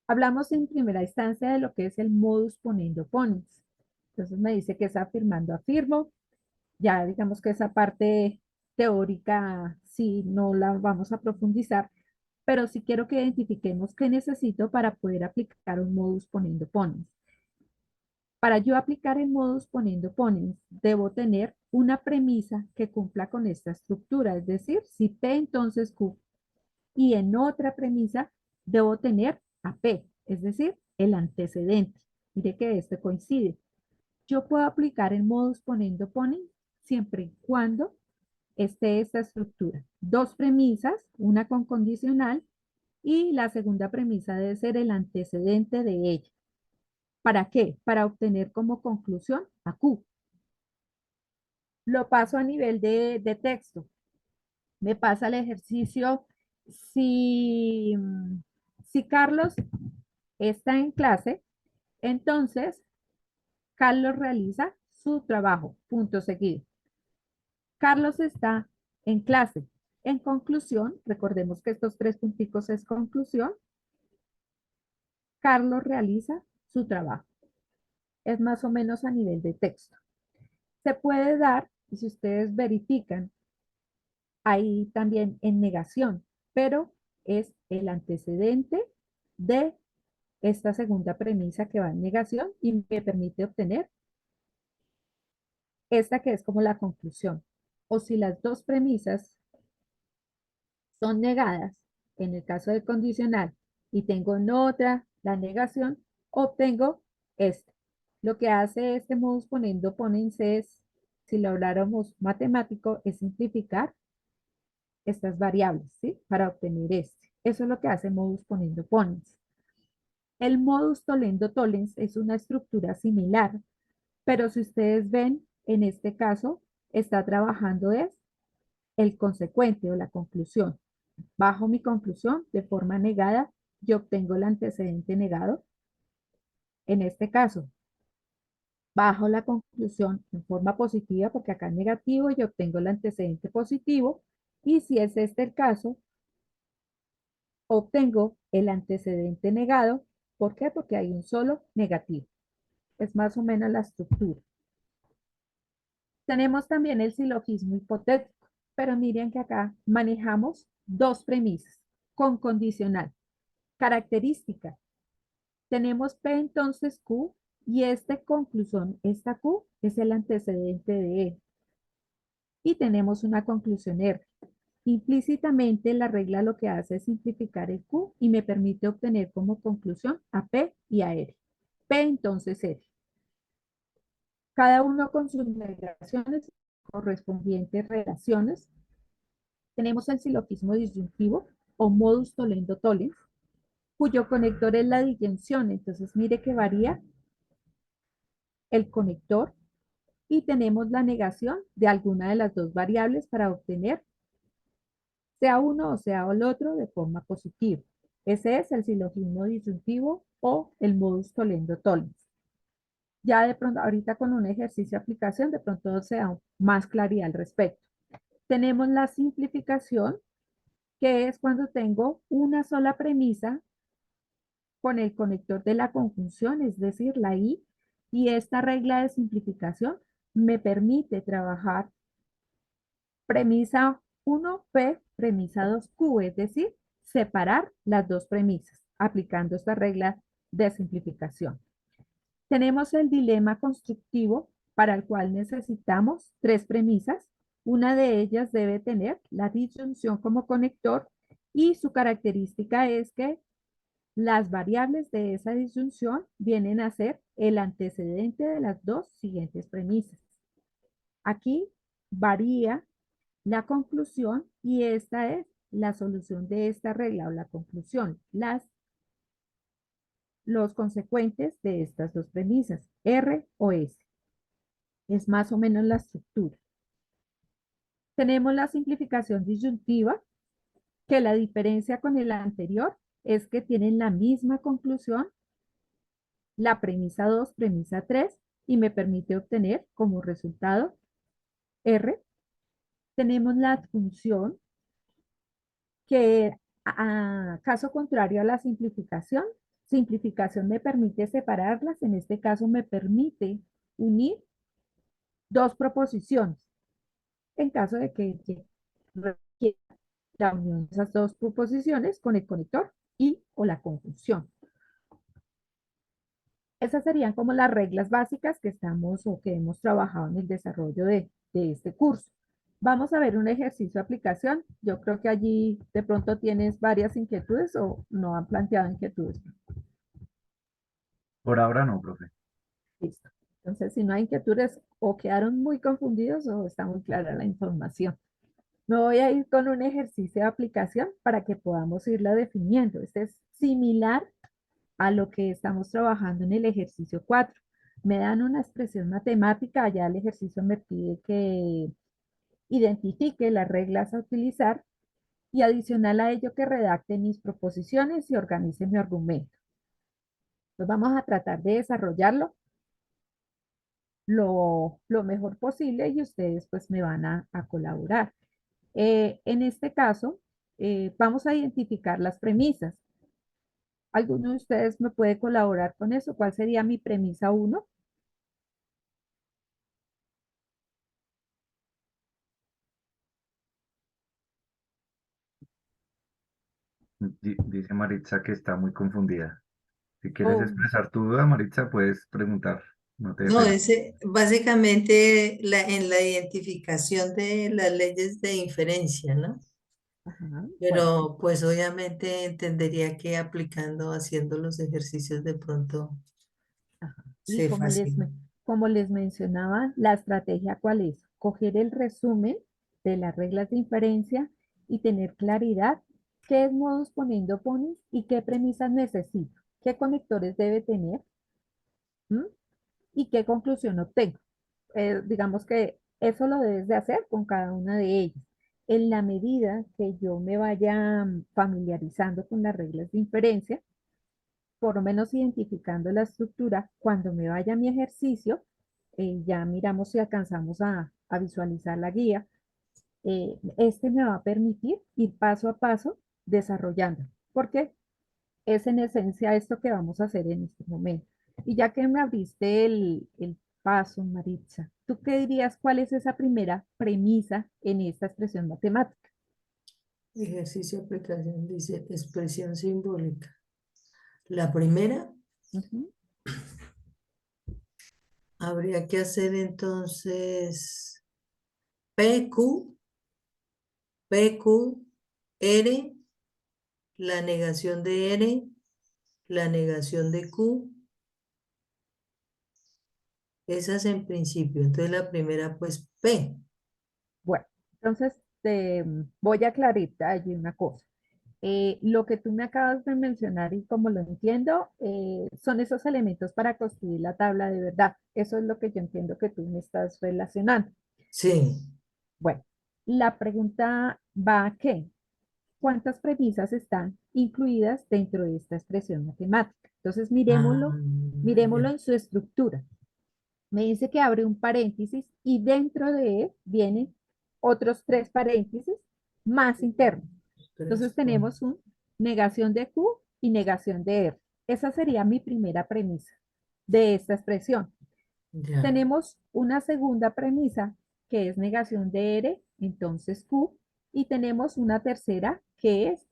Hablamos en primera instancia de lo que es el modus ponendo ponens. Entonces me dice que es afirmando, afirmo. Ya digamos que esa parte teórica sí no la vamos a profundizar, pero sí quiero que identifiquemos qué necesito para poder aplicar un modus ponendo ponens. Para yo aplicar el modus ponendo ponens, debo tener una premisa que cumpla con esta estructura, es decir, si P entonces Q, y en otra premisa debo tener a P, es decir, el antecedente. Mire que este coincide. Yo puedo aplicar el modus ponendo ponens siempre y cuando esté esta estructura. Dos premisas, una con condicional y la segunda premisa debe ser el antecedente de ella. ¿Para qué? Para obtener como conclusión a Q. Lo paso a nivel de texto. Me pasa el ejercicio. Si, si Carlos está en clase, entonces Carlos realiza su trabajo, punto seguido. Carlos está en clase. En conclusión, recordemos que estos tres punticos es conclusión. Carlos realiza su trabajo. Es más o menos a nivel de texto. Se puede dar, y si ustedes verifican, ahí también en negación, pero es el antecedente de esta segunda premisa que va en negación y me permite obtener esta que es como la conclusión. O si las dos premisas son negadas, en el caso del condicional, y tengo en otra la negación, obtengo este. Lo que hace este modus ponendo ponens es, si lo habláramos matemático, es simplificar estas variables, ¿sí? Para obtener este. Eso es lo que hace modus ponendo ponens. El modus tollendo tollens es una estructura similar, pero si ustedes ven, en este caso, está trabajando es el consecuente o la conclusión. Bajo mi conclusión de forma negada, yo obtengo el antecedente negado. En este caso, bajo la conclusión en forma positiva, porque acá es negativo, yo obtengo el antecedente positivo. Y si es este el caso, obtengo el antecedente negado. ¿Por qué? Porque hay un solo negativo. Es más o menos la estructura. Tenemos también el silogismo hipotético, pero miren que acá manejamos dos premisas con condicional. Característica. Tenemos P entonces Q y esta conclusión, esta Q es el antecedente de E. Y tenemos una conclusión R. Implícitamente la regla lo que hace es simplificar el Q y me permite obtener como conclusión a P y a R. P entonces R. Cada uno con sus negaciones, correspondientes relaciones. Tenemos el silogismo disyuntivo o modus tollendo tollens, cuyo conector es la disyunción. Entonces mire que varía el conector y tenemos la negación de alguna de las dos variables para obtener sea uno o sea el otro de forma positiva. Ese es el silogismo disyuntivo o el modus tollendo tollens. Ya de pronto, ahorita con un ejercicio de aplicación, de pronto se da más claridad al respecto. Tenemos la simplificación, que es cuando tengo una sola premisa con el conector de la conjunción, es decir, la I, y esta regla de simplificación me permite trabajar Premisa 1, P, premisa 2, Q, es decir, separar las dos premisas, aplicando esta regla de simplificación. Tenemos el dilema constructivo para el cual necesitamos tres premisas. Una de ellas debe tener la disyunción como conector y su característica es que las variables de esa disyunción vienen a ser el antecedente de las dos siguientes premisas. Aquí varía la conclusión y esta es la solución de esta regla o la conclusión, los consecuentes de estas dos premisas, R o S. Es más o menos la estructura. Tenemos la simplificación disyuntiva, que la diferencia con el anterior es que tienen la misma conclusión, la premisa 2, premisa 3, y me permite obtener como resultado R. Tenemos la función que, caso contrario a la simplificación, simplificación me permite separarlas, en este caso me permite unir dos proposiciones, en caso de que requiera la unión de esas dos proposiciones con el conector y o la conjunción. Esas serían como las reglas básicas que estamos o que hemos trabajado en el desarrollo de este curso. Vamos a ver un ejercicio de aplicación. Yo creo que allí de pronto tienes varias inquietudes o no han planteado inquietudes. Por ahora no, profe. Listo. Entonces, si no hay inquietudes o quedaron muy confundidos o está muy clara la información. Me voy a ir con un ejercicio de aplicación para que podamos irla definiendo. Este es similar a lo que estamos trabajando en el ejercicio 4. Me dan una expresión matemática, allá el ejercicio me pide que identifique las reglas a utilizar y adicional a ello que redacte mis proposiciones y organice mi argumento. Entonces vamos a tratar de desarrollarlo lo mejor posible y ustedes pues me van a colaborar. En este caso, vamos a identificar las premisas. ¿Alguno de ustedes me puede colaborar con eso? ¿Cuál sería mi premisa 1? Dice Maritza que está muy confundida. Si quieres Oh, expresar tu duda, Maritza, puedes preguntar. No te dé No, pena. ese, básicamente en la identificación de las leyes de inferencia, ¿no? ajá, bueno, Pero pues obviamente entendería que aplicando, haciendo los ejercicios de pronto ajá. Y se facilita. como les mencionaba, la estrategia ¿cuál es? Coger el resumen de las reglas de inferencia y tener claridad qué modos poniendo pones y qué premisas necesito, qué conectores debe tener. ¿M? Y qué conclusión obtengo. Digamos que eso lo debes de hacer con cada una de ellas. En la medida que yo me vaya familiarizando con las reglas de inferencia, por lo menos identificando la estructura, cuando me vaya a mi ejercicio, ya miramos si alcanzamos a visualizar la guía. Este me va a permitir ir paso a paso desarrollando, porque es en esencia esto que vamos a hacer en este momento. Y ya que me abriste el paso, Maritza, ¿tú qué dirías cuál es esa primera premisa en esta expresión matemática? Ejercicio de aplicación dice expresión simbólica. La primera Ujú. habría que hacer entonces PQ, PQ, R, la negación de R, la negación de Q, esas en principio. Entonces la primera pues P. Bueno, entonces voy a aclarar allí una cosa. Lo que tú me acabas de mencionar y como lo entiendo, son esos elementos para construir la tabla de verdad. Eso es lo que yo entiendo que tú me estás relacionando. Sí. Bueno, la pregunta va a qué. ¿Cuántas premisas están incluidas dentro de esta expresión matemática? Entonces, Ah, miremoslo ya. en su estructura. Me dice que abre un paréntesis y dentro de él vienen otros tres paréntesis más internos. Tres Entonces tenemos un negación de Q y negación de R. Esa sería mi primera premisa de esta expresión. ya. Tenemos una segunda premisa que es negación de R entonces Q, y tenemos una tercera que es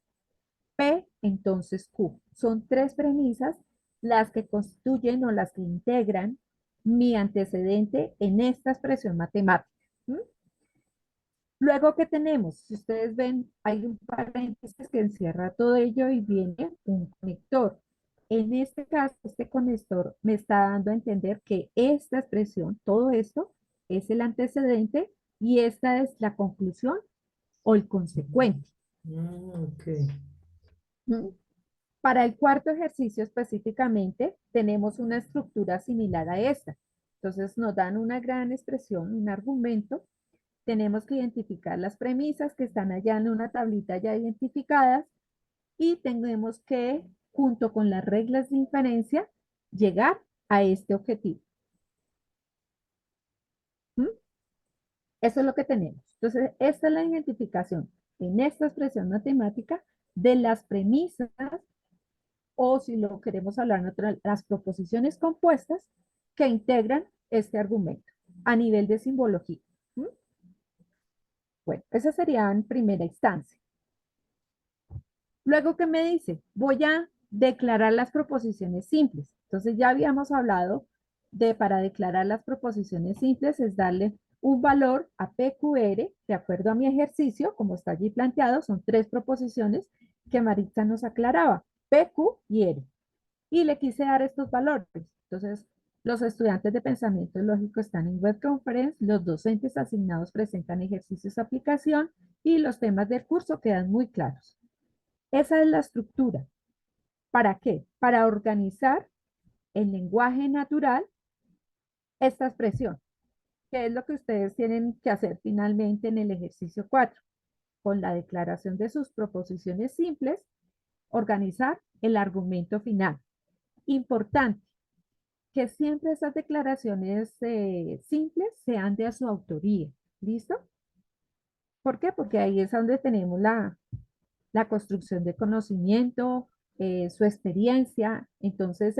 P, entonces Q. Son tres premisas las que constituyen o las que integran mi antecedente en esta expresión matemática. ¿Mm? Luego, ¿qué tenemos? Si ustedes ven, hay un paréntesis que encierra todo ello y viene un conector. En este caso, este conector me está dando a entender que esta expresión, todo esto, es el antecedente y esta es la conclusión o el consecuente. Ok. ¿Mm? Para el cuarto ejercicio específicamente, tenemos una estructura similar a esta. Entonces, nos dan una gran expresión, un argumento. Tenemos que identificar las premisas que están allá en una tablita ya identificadas y tenemos que, junto con las reglas de inferencia, llegar a este objetivo. ¿Mm? Eso es lo que tenemos. Entonces, esta es la identificación en esta expresión matemática de las premisas o si lo queremos hablar en otra, las proposiciones compuestas que integran este argumento a nivel de simbología. ¿Mm? Bueno, esa sería en primera instancia. Luego, ¿qué me dice? Voy a declarar las proposiciones simples. Entonces, ya habíamos hablado de para declarar las proposiciones simples es darle un valor a PQR de acuerdo a mi ejercicio, como está allí planteado, son tres proposiciones que Maritza nos aclaraba, PQ y R. Y le quise dar estos valores. Entonces, los estudiantes de pensamiento lógico están en web conference, los docentes asignados presentan ejercicios de aplicación y los temas del curso quedan muy claros. Esa es la estructura. ¿Para qué? Para organizar en lenguaje natural esta expresión, que es lo que ustedes tienen que hacer finalmente en el ejercicio 4, con la declaración de sus proposiciones simples, organizar el argumento final. Importante, que siempre esas declaraciones simples sean de su autoría. ¿Listo? ¿Por qué? Porque ahí es donde tenemos la construcción de conocimiento, su experiencia. Entonces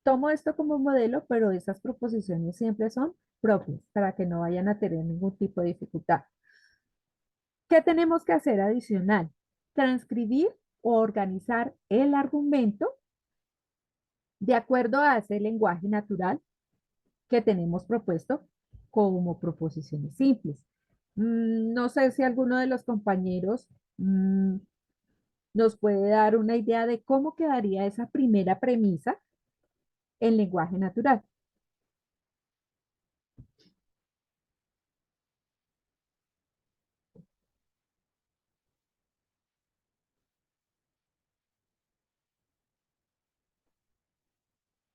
tomo esto como modelo, pero esas proposiciones siempre son propias para que no vayan a tener ningún tipo de dificultad. ¿Qué tenemos que hacer adicional? Transcribir o organizar el argumento de acuerdo a ese lenguaje natural que tenemos propuesto como proposiciones simples. No sé si alguno de los compañeros nos puede dar una idea de cómo quedaría esa primera premisa en lenguaje natural.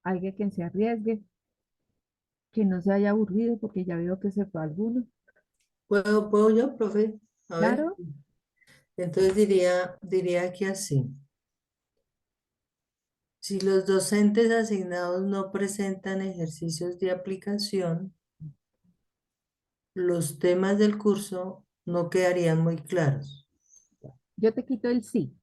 Alguien que se arriesgue, que no se haya aburrido, porque ya veo que se fue alguno. ¿Puedo yo, profe? A ver. Claro, Entonces diría que así. Si los docentes asignados no presentan ejercicios de aplicación, los temas del curso no quedarían muy claros. yo te quito el sí.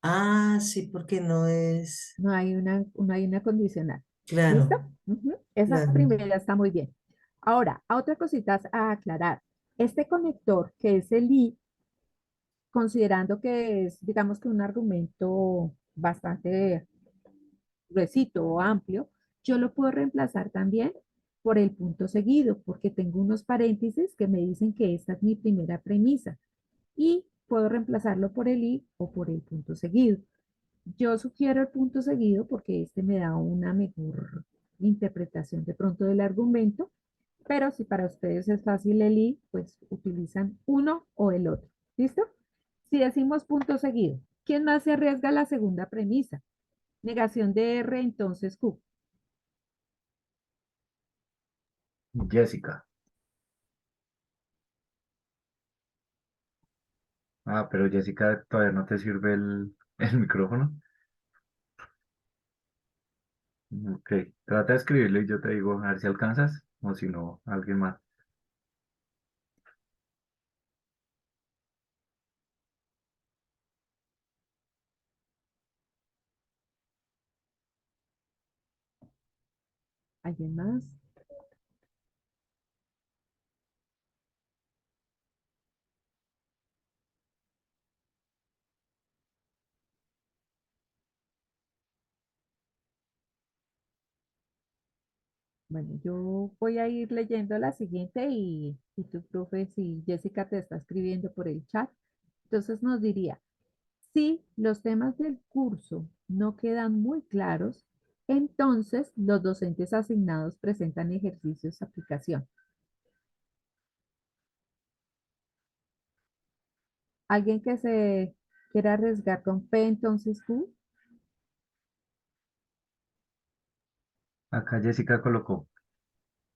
Ah, sí, porque no es No hay una condicional. ¿Listo? claro, Ujú. Esa claro. primera está muy bien. Ahora, otra cosita a aclarar. Este conector, que es el I, considerando que es, digamos que un argumento bastante gruesito o amplio, yo lo puedo reemplazar también por el punto seguido, porque tengo unos paréntesis que me dicen que esta es mi primera premisa y puedo reemplazarlo por el i o por el punto seguido. Yo sugiero el punto seguido porque este me da una mejor interpretación de pronto del argumento, pero si para ustedes es fácil el i, pues utilizan uno o el otro. ¿Listo? Si decimos punto seguido, ¿quién más se arriesga a la segunda premisa? Negación de R, entonces Q. Jessica. Ah, pero Jessica, todavía no te sirve el micrófono. Ok, trata de escribirlo y yo te digo, a ver si alcanzas, o si no, alguien más. ¿Alguien más? Bueno, yo voy a ir leyendo la siguiente y tu profe, si Jessica te está escribiendo por el chat, entonces nos diría, si los temas del curso no quedan muy claros, entonces los docentes asignados presentan ejercicios de aplicación. ¿Alguien que se quiera arriesgar con P, entonces tú? Acá Jessica colocó,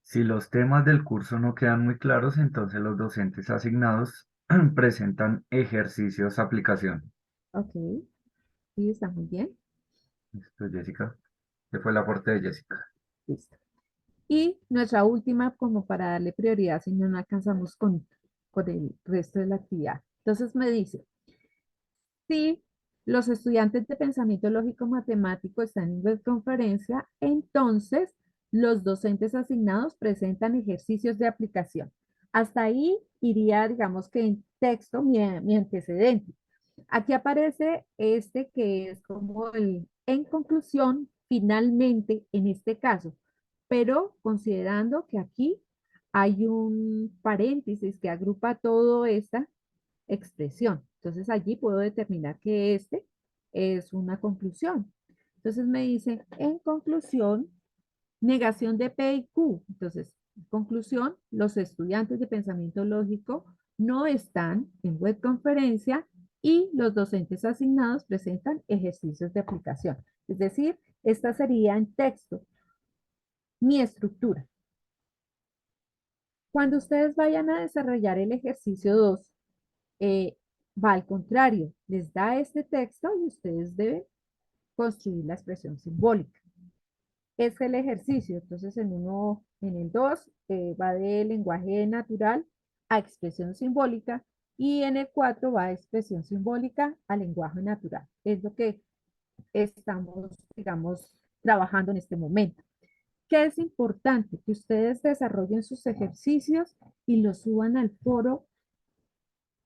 si los temas del curso no quedan muy claros, entonces los docentes asignados presentan ejercicios de aplicación. Ok, sí, está muy bien. Listo, Jessica. Ese fue el aporte de Jessica. Listo. Y nuestra última, como para darle prioridad si no alcanzamos con el resto de la actividad. Entonces me dice, si los estudiantes de pensamiento lógico matemático están en webconferencia, entonces los docentes asignados presentan ejercicios de aplicación. Hasta ahí iría, digamos que en texto, mi antecedente. Aquí aparece este que es como el en conclusión, finalmente, en este caso, pero considerando que aquí hay un paréntesis que agrupa toda esta expresión. Entonces allí puedo determinar que este es una conclusión. Entonces me dice, en conclusión, negación de P y Q. Entonces, en conclusión, los estudiantes de pensamiento lógico no están en webconferencia y los docentes asignados presentan ejercicios de aplicación. Es decir, esta sería en texto mi estructura. Cuando ustedes vayan a desarrollar el ejercicio 2, eh, va al contrario, les da este texto y ustedes deben construir la expresión simbólica. Es el ejercicio, entonces en el 2 va de lenguaje natural a expresión simbólica y en el 4 va de expresión simbólica a lenguaje natural. Es lo que estamos, digamos, trabajando en este momento. ¿Qué es importante? Que ustedes desarrollen sus ejercicios y los suban al foro.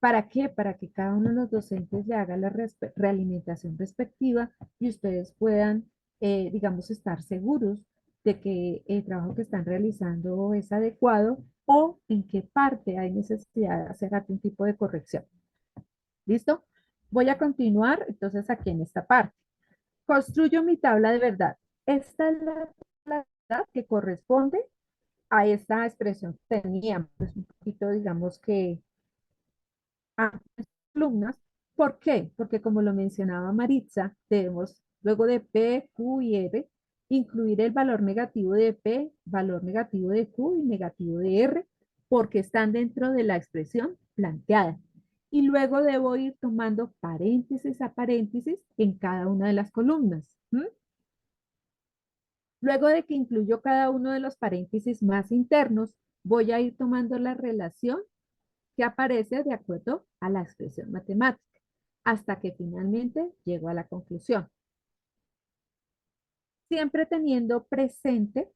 ¿Para qué? Para que cada uno de los docentes le haga la realimentación respectiva y ustedes puedan, digamos, estar seguros de que el trabajo que están realizando es adecuado o en qué parte hay necesidad de hacer algún tipo de corrección. ¿Listo? Voy a continuar entonces aquí en esta parte. Construyo mi tabla de verdad. Esta es la tabla de verdad que corresponde a esta expresión que teníamos. Es un poquito, digamos que a columnas. ¿Por qué? Porque como lo mencionaba Maritza, debemos luego de P, Q y R incluir el valor negativo de P, valor negativo de Q y negativo de R, porque están dentro de la expresión planteada. Y luego debo ir tomando paréntesis a paréntesis en cada una de las columnas. Luego de que incluyo cada uno de los paréntesis más internos, voy a ir tomando la relación que aparece de acuerdo a la expresión matemática, hasta que finalmente llego a la conclusión. Siempre teniendo presente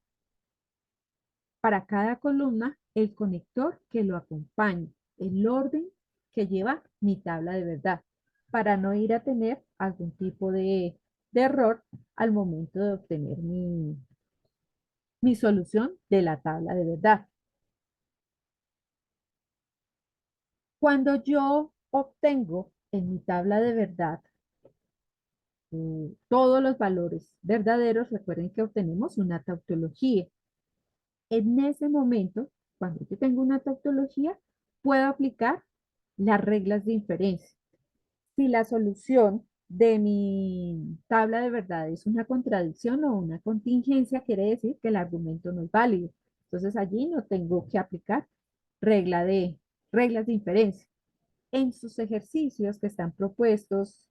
para cada columna el conector que lo acompaña, el orden que lleva mi tabla de verdad, para no ir a tener algún tipo de error al momento de obtener mi solución de la tabla de verdad. Cuando yo obtengo en mi tabla de verdad todos los valores verdaderos, recuerden que obtenemos una tautología. En ese momento, cuando yo tengo una tautología, puedo aplicar las reglas de inferencia. Si la solución de mi tabla de verdad es una contradicción o una contingencia, quiere decir que el argumento no es válido. Entonces allí no tengo que aplicar reglas de inferencia. En sus ejercicios que están propuestos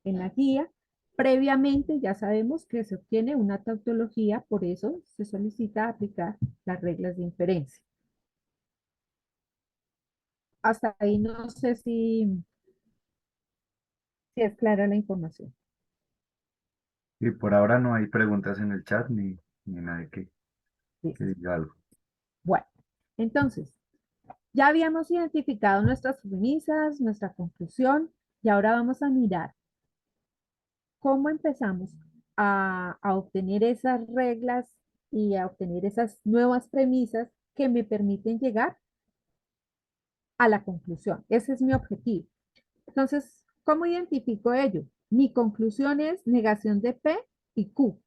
en la guía, previamente ya sabemos que se obtiene una tautología, por eso se solicita aplicar las reglas de inferencia. Hasta ahí no sé si es clara la información. Y por ahora no hay preguntas en el chat ni nadie que Listo. diga algo. Bueno, entonces, ya habíamos identificado nuestras premisas, nuestra conclusión, y ahora vamos a mirar cómo empezamos a obtener esas reglas y a obtener esas nuevas premisas que me permiten llegar a la conclusión. Ese es mi objetivo. Entonces, ¿cómo identifico ello? Mi conclusión es negación de P y Q.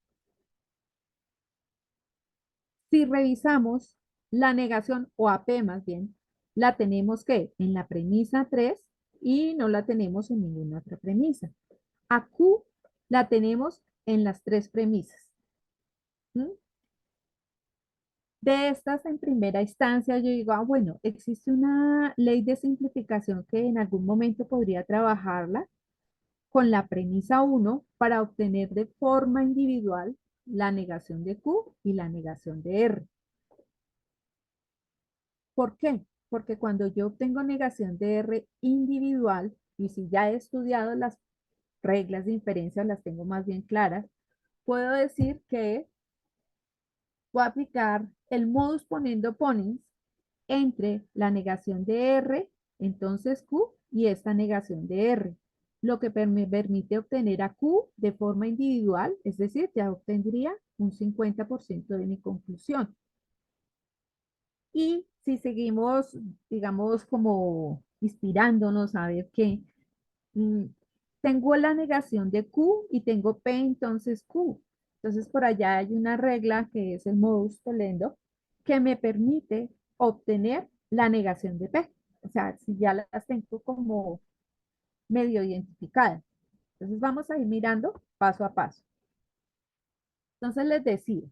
Si revisamos la negación, o AP más bien, la tenemos que en la premisa 3 y no la tenemos en ninguna otra premisa. A Q la tenemos en las tres premisas. ¿Mm? De estas, en primera instancia, yo digo, ah, bueno, existe una ley de simplificación que en algún momento podría trabajarla con la premisa 1 para obtener de forma individual la negación de Q y la negación de R. ¿Por qué? Porque cuando yo obtengo negación de R individual, y si ya he estudiado las reglas de inferencia, las tengo más bien claras, puedo decir que voy a aplicar el modus ponendo ponens entre la negación de R, entonces Q, y esta negación de R, lo que me permite obtener a Q de forma individual, es decir, ya obtendría un 50% de mi conclusión. Y si seguimos, digamos, como inspirándonos a ver qué, mm, tengo la negación de Q y tengo P, entonces Q. Entonces por allá hay una regla que es el modus tollendo que me permite obtener la negación de P. O sea, si ya las tengo como medio identificadas. Entonces vamos a ir mirando paso a paso. Entonces les decía,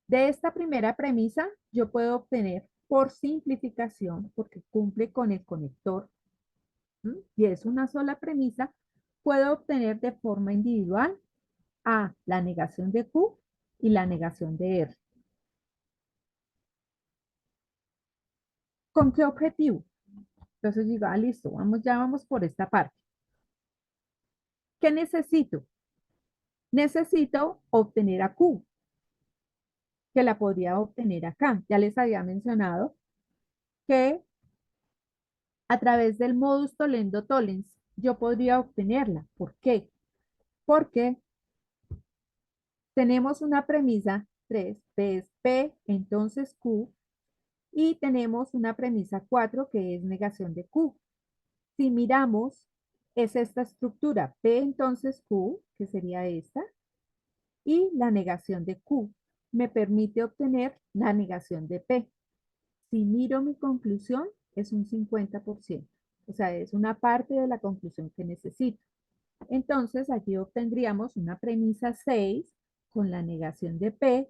de esta primera premisa yo puedo obtener por simplificación, porque cumple con el conector, y es una sola premisa, puedo obtener de forma individual A, la negación de Q y la negación de R. ¿Con qué objetivo? Entonces digo, ah, listo, ya vamos por esta parte. ¿Qué necesito? Necesito obtener a Q, que la podría obtener acá. Ya les había mencionado que a través del modus tollendo tollens yo podría obtenerla. ¿Por qué? Porque tenemos una premisa 3, P es P, entonces Q, y tenemos una premisa 4 que es negación de Q. Si miramos, es esta estructura, P entonces Q, que sería esta, y la negación de Q. Me permite obtener la negación de P. Si miro mi conclusión, es un 50%. O sea, es una parte de la conclusión que necesito. Entonces, aquí obtendríamos una premisa 6 con la negación de P,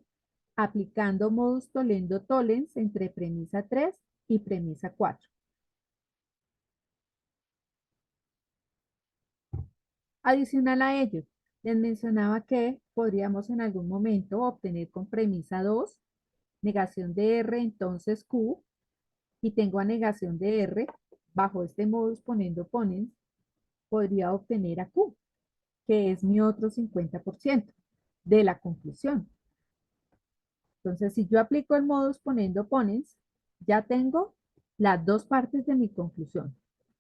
aplicando modus tollendo tollens entre premisa 3 y premisa 4. Adicional a ello, les mencionaba que podríamos en algún momento obtener con premisa 2 negación de R, entonces Q, y tengo a negación de R, bajo este modus poniendo ponens, podría obtener a Q, que es mi otro 50% de la conclusión. Entonces, si yo aplico el modus poniendo ponens, ya tengo las dos partes de mi conclusión.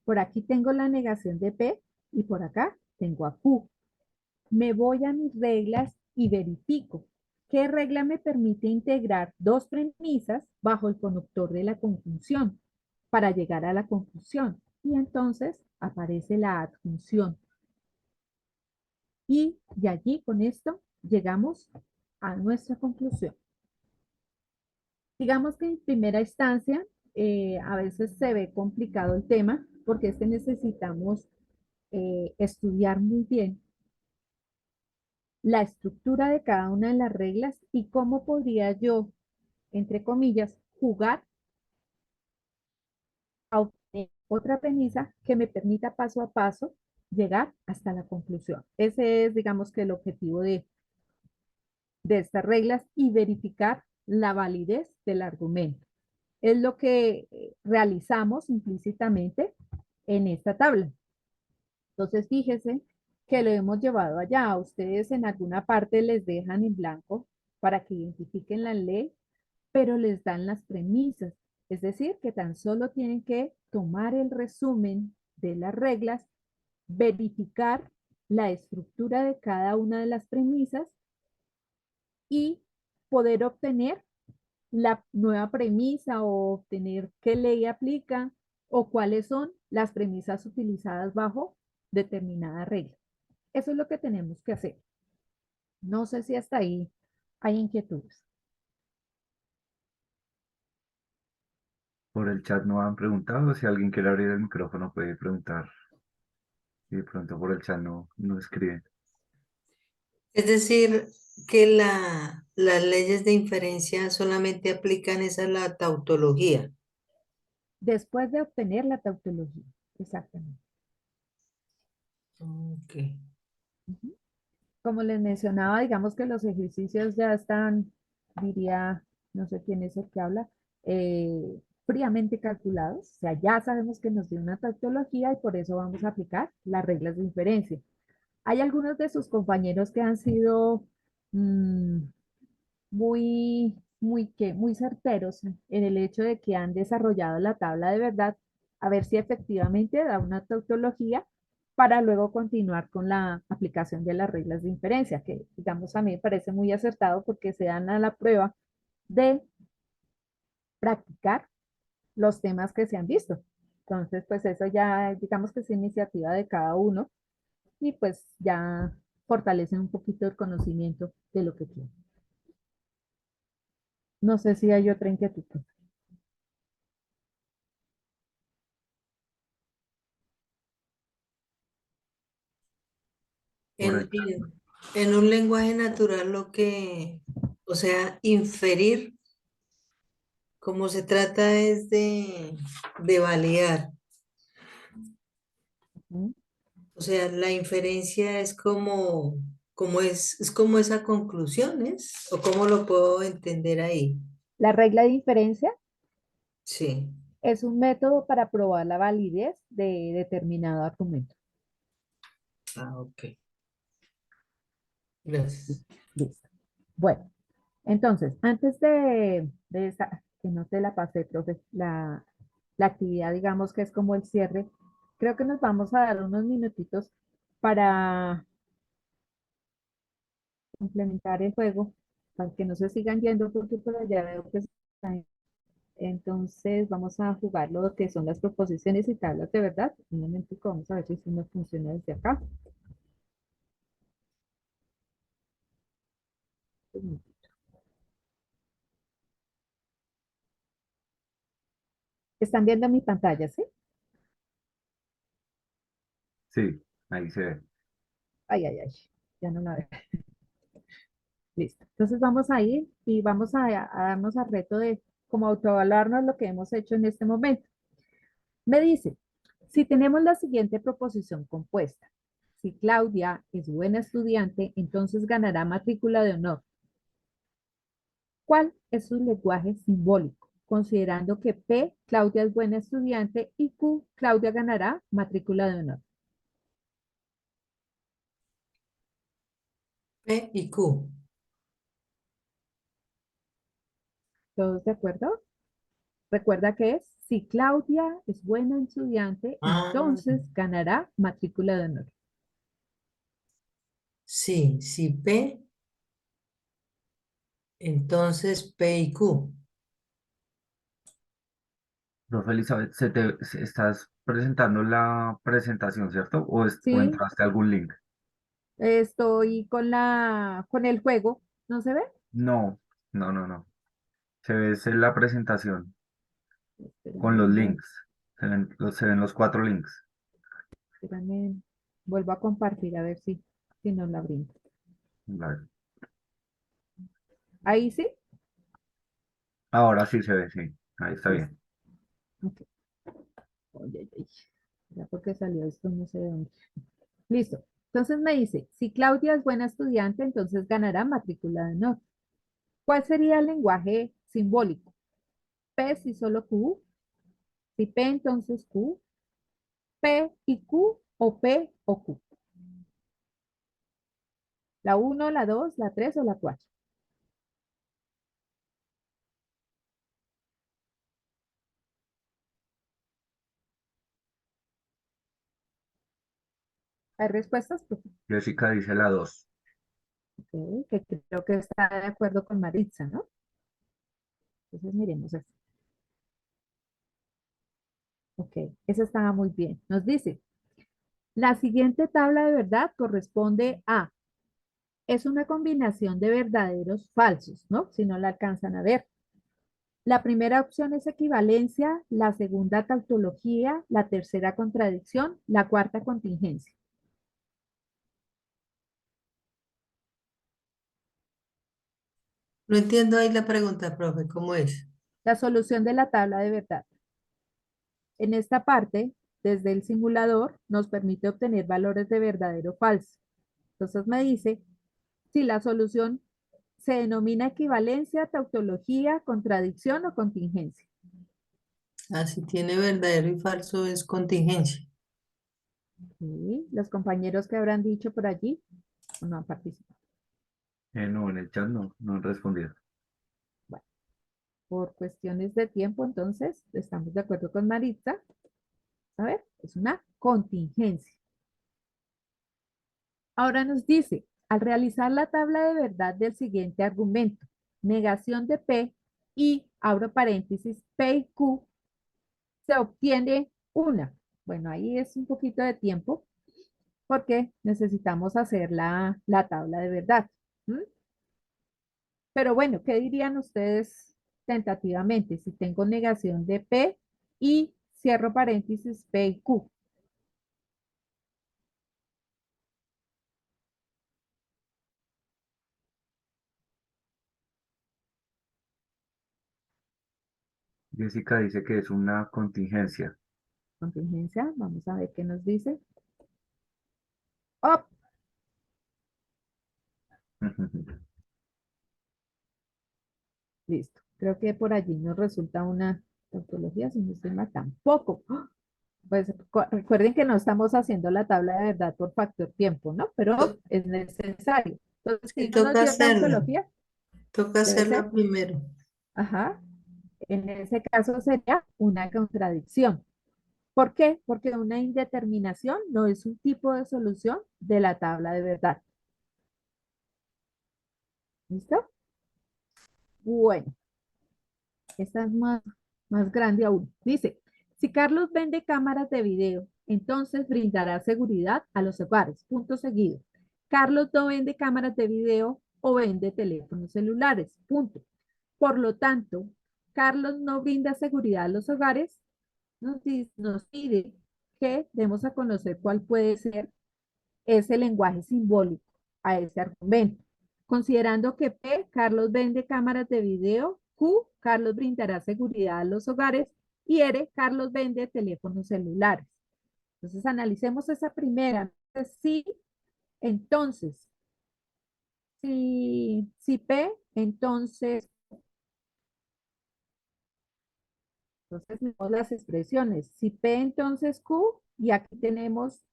Por aquí tengo la negación de P y por acá tengo a Q. Me voy a mis reglas y verifico qué regla me permite integrar dos premisas bajo el conductor de la conjunción para llegar a la conclusión. Y entonces aparece la adjunción. Y de allí con esto llegamos a nuestra conclusión. Digamos que en primera instancia a veces se ve complicado el tema porque necesitamos estudiar muy bien la estructura de cada una de las reglas y cómo podría yo, entre comillas, jugar a obtener otra premisa que me permita paso a paso llegar hasta la conclusión. Ese es, digamos que el objetivo de estas reglas y verificar la validez del argumento. Es lo que realizamos implícitamente en esta tabla. Entonces, fíjese que lo hemos llevado allá. Ustedes en alguna parte les dejan en blanco para que identifiquen la ley, pero les dan las premisas. Es decir, que tan solo tienen que tomar el resumen de las reglas, verificar la estructura de cada una de las premisas y poder obtener la nueva premisa o obtener qué ley aplica o cuáles son las premisas utilizadas bajo determinada regla. Eso es lo que tenemos que hacer. No sé si hasta ahí hay inquietudes. Por el chat no han preguntado. Si alguien quiere abrir el micrófono puede preguntar. Y de pronto por el chat no escriben. Es decir, que las leyes de inferencia solamente aplican esa la tautología. Después de obtener la tautología. Exactamente. Ok. Ujú. Como les mencionaba, digamos que los ejercicios ya están, diría, no sé quién es el que habla, fríamente calculados. O sea, ya sabemos que nos dio una tautología y por eso vamos a aplicar las reglas de inferencia. Hay algunos de sus compañeros que han sido mm, muy certeros en el hecho de que han desarrollado la tabla de verdad, a ver si efectivamente da una tautología para luego continuar con la aplicación de las reglas de inferencia, que digamos a mí me parece muy acertado porque se dan a la prueba de practicar los temas que se han visto. Entonces, pues eso ya, digamos que es iniciativa de cada uno y pues ya fortalecen un poquito el conocimiento de lo que tienen. No sé si hay otra inquietud. Por En, el chat. en- en un lenguaje natural o sea, inferir, como se trata es de validar. ¿Mm? O sea, la inferencia es es como esa conclusión, ¿es? ¿O cómo lo puedo entender ahí? La regla de inferencia Sí. es un método para probar la validez de determinado argumento. Ah, ok. Gracias. Listo. Bueno, entonces, antes de esa, que no te la pasé, profe, la actividad, digamos que es como el cierre, creo que nos vamos a dar unos minutitos para complementar el juego, para que no se sigan yendo, porque por allá veo que están. Entonces, vamos a jugar lo que son las proposiciones y tablas de verdad. Un momento, vamos a ver si nos funciona desde acá. Están viendo mi pantalla, ¿sí? Sí, ahí se ve. Ay, ay, ay, ya no la veo. Listo. Entonces vamos a ir y vamos a darnos al reto de como autoevaluarnos lo que hemos hecho en este momento. Me dice, si tenemos la siguiente proposición compuesta, si Claudia es buena estudiante, entonces ganará matrícula de honor. ¿Cuál es su lenguaje simbólico? Considerando que P, Claudia es buena estudiante y Q, Claudia ganará matrícula de honor. P y Q. ¿Todos de acuerdo? Recuerda que es, si Claudia es buena estudiante, Ah, entonces ganará matrícula de honor. sí, sí, P, entonces P y Q. Profe Elizabeth, estás presentando la presentación, ¿cierto? ¿O Sí, entraste a algún link? estoy con el juego. ¿No se ve? No, no. Se ve es en la presentación con Espérame, los links. Se ven los 4 links. espérame. Vuelvo a compartir a ver si nos la brinco. Vale. Ahí sí. Ahora sí se ve, sí. Ahí está Listo. bien. Ok. Oye, ay, ay. Ya porque salió esto, no sé de dónde. Listo. Entonces me dice, si Claudia es buena estudiante, entonces ganará matrícula de honor. ¿Cuál sería el lenguaje simbólico? P si solo Q, si P entonces Q, P y Q o P o Q. La uno, la 2, la 3 o la 4. ¿Hay respuestas? Profe? Jessica dice la 2. Ok, que creo que está de acuerdo con Maritza, ¿no? Entonces miremos esto. Ok, eso estaba muy bien. Nos dice, la siguiente tabla de verdad corresponde a, es una combinación de verdaderos falsos, ¿no? Si no la alcanzan a ver. La primera opción es equivalencia, la segunda tautología, la tercera contradicción, la cuarta contingencia. No entiendo ahí la pregunta, profe, ¿cómo es? La solución de la tabla de verdad. En esta parte, desde el simulador, nos permite obtener valores de verdadero o falso. Entonces me dice si la solución se denomina equivalencia, tautología, contradicción o contingencia. Ah, si tiene verdadero y falso es contingencia. ¿Sí? Los compañeros que habrán dicho por allí o no han participado. No, en el chat no han respondido. Bueno, por cuestiones de tiempo, entonces, estamos de acuerdo con Maritza. A ver, es una contingencia. Ahora nos dice, al realizar la tabla de verdad del siguiente argumento, negación de P y, abro paréntesis, P y Q, se obtiene una. Bueno, ahí es un poquito de tiempo porque necesitamos hacer la tabla de verdad. ¿Mm? Pero bueno, ¿qué dirían ustedes tentativamente si tengo negación de P y cierro paréntesis P y Q? Jessica dice que es una contingencia. Contingencia, vamos a ver qué nos dice. ¡Oh! Listo. Creo que por allí nos resulta una tautología, si no estoy mal, tampoco. ¡Ah! Pues recuerden que no estamos haciendo la tabla de verdad por factor tiempo, ¿no? Pero es necesario. Entonces, Sí, si no nos toca dio hacerla. tautología, Toca debe hacerla ser, primero. ajá, en ese caso sería una contradicción. ¿Por qué? Porque una indeterminación no es un tipo de solución de la tabla de verdad. ¿Listo? Bueno, esta es más grande aún. Dice, si Carlos vende cámaras de video, entonces brindará seguridad a los hogares. Punto seguido. Carlos no vende cámaras de video o vende teléfonos celulares. Punto. Por lo tanto, Carlos no brinda seguridad a los hogares. Nos pide que demos a conocer cuál puede ser ese lenguaje simbólico a ese argumento. Considerando que P, Carlos vende cámaras de video, Q, Carlos brindará seguridad a los hogares y R, Carlos vende teléfonos celulares. Entonces, analicemos esa primera. Sí, entonces, si P, entonces tenemos las expresiones. Si P, entonces Q, y aquí tenemos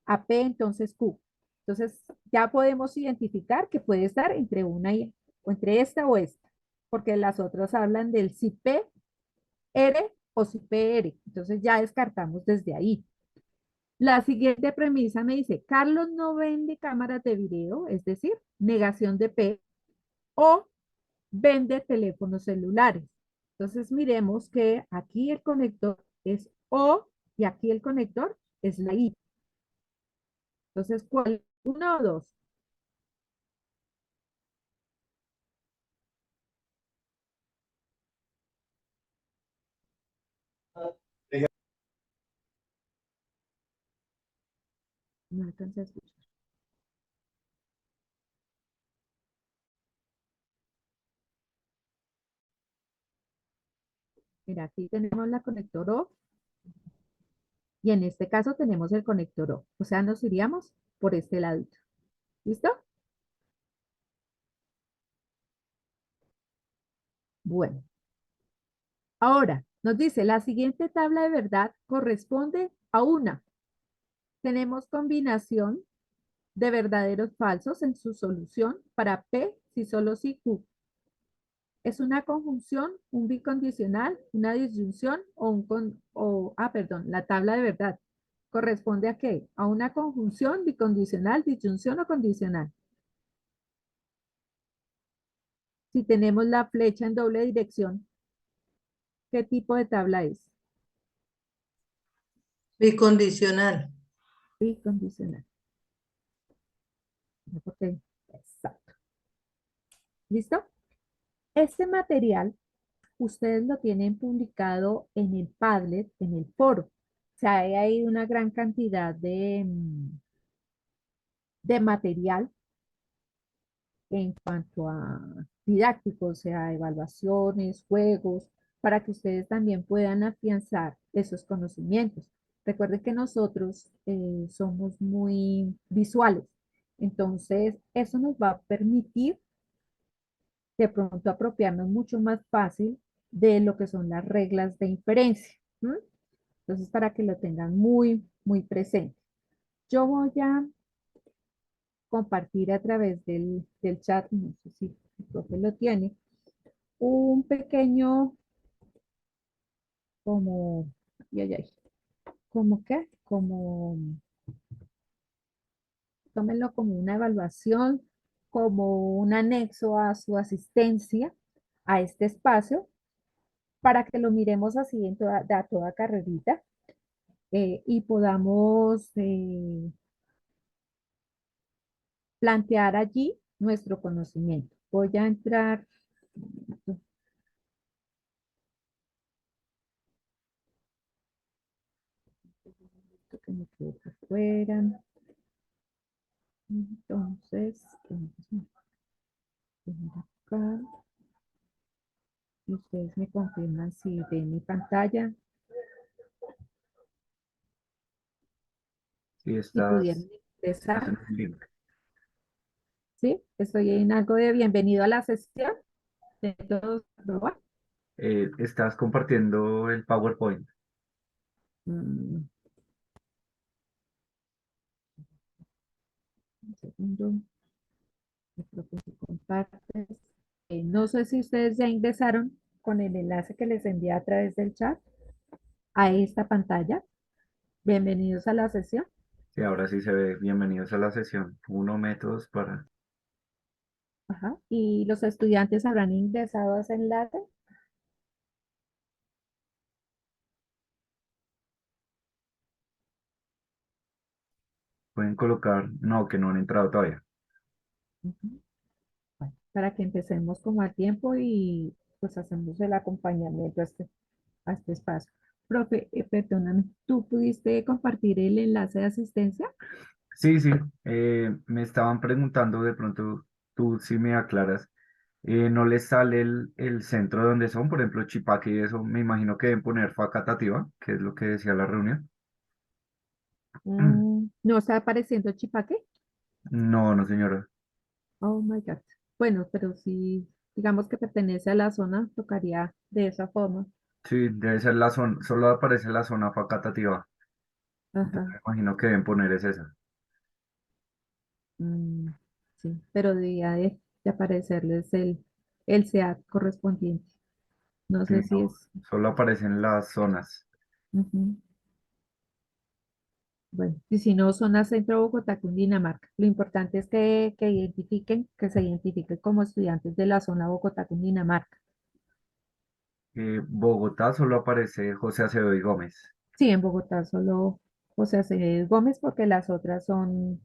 a P, entonces Q. Entonces ya podemos identificar que puede estar entre una y o entre esta o esta, porque las otras hablan del si P, R o si P, R. Entonces ya descartamos desde ahí. La siguiente premisa me dice, Carlos no vende cámaras de video, es decir, negación de P, o vende teléfonos celulares. Entonces miremos que aquí el conector es O y aquí el conector es la I. Entonces, ¿cuál? ¿Uno o dos? No alcancé a escuchar. Mira, aquí tenemos la conector O y en este caso tenemos el conector O. O sea, nos iríamos por este ladito. ¿Listo? Bueno, ahora nos dice, la siguiente tabla de verdad corresponde a una. Tenemos combinación de verdaderos falsos en su solución para P si solo si Q. Es una conjunción, un bicondicional, una disyunción perdón, la tabla de verdad. ¿Corresponde a qué? ¿A una conjunción, bicondicional, disyunción o condicional? Si tenemos la flecha en doble dirección, ¿qué tipo de tabla es? Bicondicional. Bicondicional. Ok, exacto. ¿Listo? Este material ustedes lo tienen publicado en el Padlet, en el foro. O sea, hay ahí una gran cantidad de material en cuanto a didáctico, o sea, evaluaciones, juegos, para que ustedes también puedan afianzar esos conocimientos. Recuerden que nosotros somos muy visuales, entonces eso nos va a permitir de pronto apropiarnos mucho más fácil de lo que son las reglas de inferencia. ¿M? Entonces, para que lo tengan muy, muy presente. Yo voy a compartir a través del chat, no sé si el profe lo tiene, un pequeño, como, ay, ay, ay, como qué, como, tómenlo como una evaluación, como un anexo a su asistencia a este espacio, para que lo miremos así en a toda carrerita y podamos plantear allí nuestro conocimiento. Voy a entrar, que me quedo por fuera. Entonces, vamos a poner acá. Y ustedes me confirman si ven mi pantalla, Sí, si pudieran estás ingresar. en el link. ¿Sí? Estoy en algo de bienvenido a la sesión. De todos probar. Estás compartiendo el PowerPoint. Mm, un segundo. Yo creo que si compartes. No sé si ustedes ya ingresaron con el enlace que les envié a través del chat a esta pantalla. Bienvenidos a la sesión. Sí, ahora sí se ve. Bienvenidos a la sesión. Uno métodos para... Ajá. ¿Y los estudiantes habrán ingresado a ese enlace? Pueden colocar... No, que no han entrado todavía. Ujú. Bueno, para que empecemos como a tiempo y pues hacemos el acompañamiento a este espacio. Profe, perdóname, ¿tú pudiste compartir el enlace de asistencia? Sí, sí. Me estaban preguntando de pronto, tú si me aclaras. No les sale el centro de donde son, por ejemplo, Chipaque y eso. Me imagino que deben poner Facatativá, que es lo que decía la reunión. ¿No está apareciendo Chipaque? No, no, señora. Oh my God. Bueno, pero si digamos que pertenece a la zona, tocaría de esa forma. Sí, debe ser la zona, solo aparece la zona Facatativá. Entonces Ajá. me imagino que deben poner es esa. Mm, sí, pero debía de aparecerles el SEAT correspondiente. No Sí, sé si no, es. solo aparecen las zonas. Ujú. Bueno, y si no, zona centro Bogotá, Cundinamarca. Lo importante es que identifiquen, que se identifiquen como estudiantes de la zona Bogotá, Cundinamarca. Bogotá solo aparece José Acevedo y Gómez. Sí, en Bogotá solo José Acevedo Gómez, porque las otras son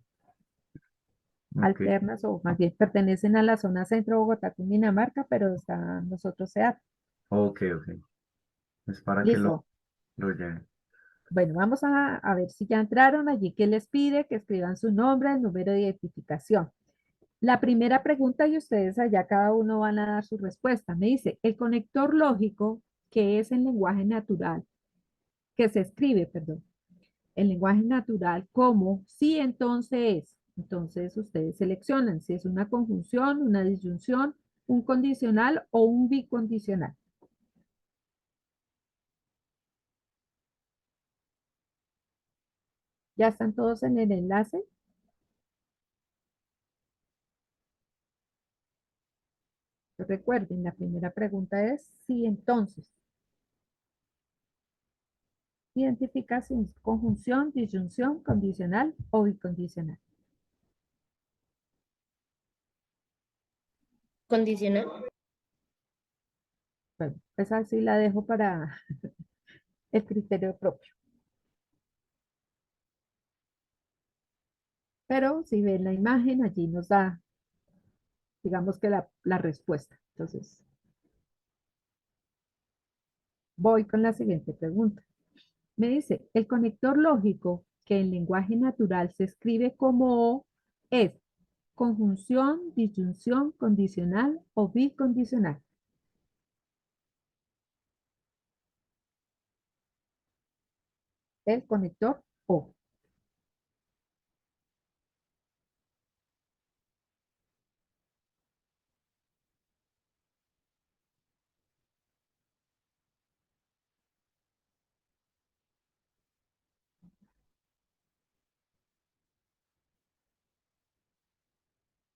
Ok, alternas o más bien pertenecen a la zona centro Bogotá, Cundinamarca, pero están nosotros SEAT. ok, ok. Es para que Listo. lo lleven. Bueno, vamos a ver si ya entraron allí. ¿Qué les pide? Que escriban su nombre, el número de identificación. La primera pregunta y ustedes allá cada uno van a dar su respuesta. Me dice, el conector lógico, que es el lenguaje natural, que se escribe, perdón, el lenguaje natural como sí, entonces. Entonces ustedes seleccionan si es una conjunción, una disyunción, un condicional o un bicondicional. ¿Ya están todos en el enlace? Recuerden, la primera pregunta es sí, entonces. Identificación, conjunción, disyunción, condicional o bicondicional. Condicional. Bueno, esa sí la dejo para el criterio propio. Pero si ven la imagen, allí nos da, digamos que la respuesta. Entonces, voy con la siguiente pregunta. Me dice, el conector lógico que en lenguaje natural se escribe como O es conjunción, disyunción, condicional o bicondicional. El conector O.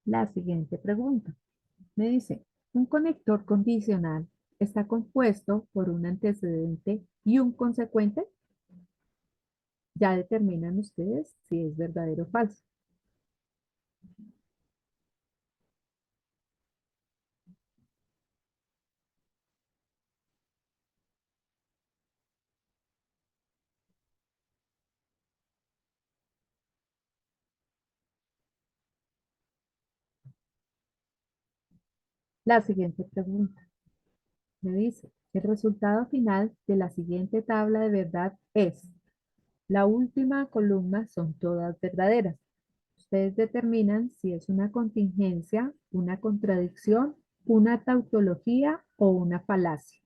La siguiente pregunta. Me dice, un conector condicional está compuesto por un antecedente y un consecuente. Ya determinan ustedes si es verdadero o falso. La siguiente pregunta me dice, el resultado final de la siguiente tabla de verdad es, la última columna son todas verdaderas. Ustedes determinan si es una contingencia, una contradicción, una tautología o una falacia.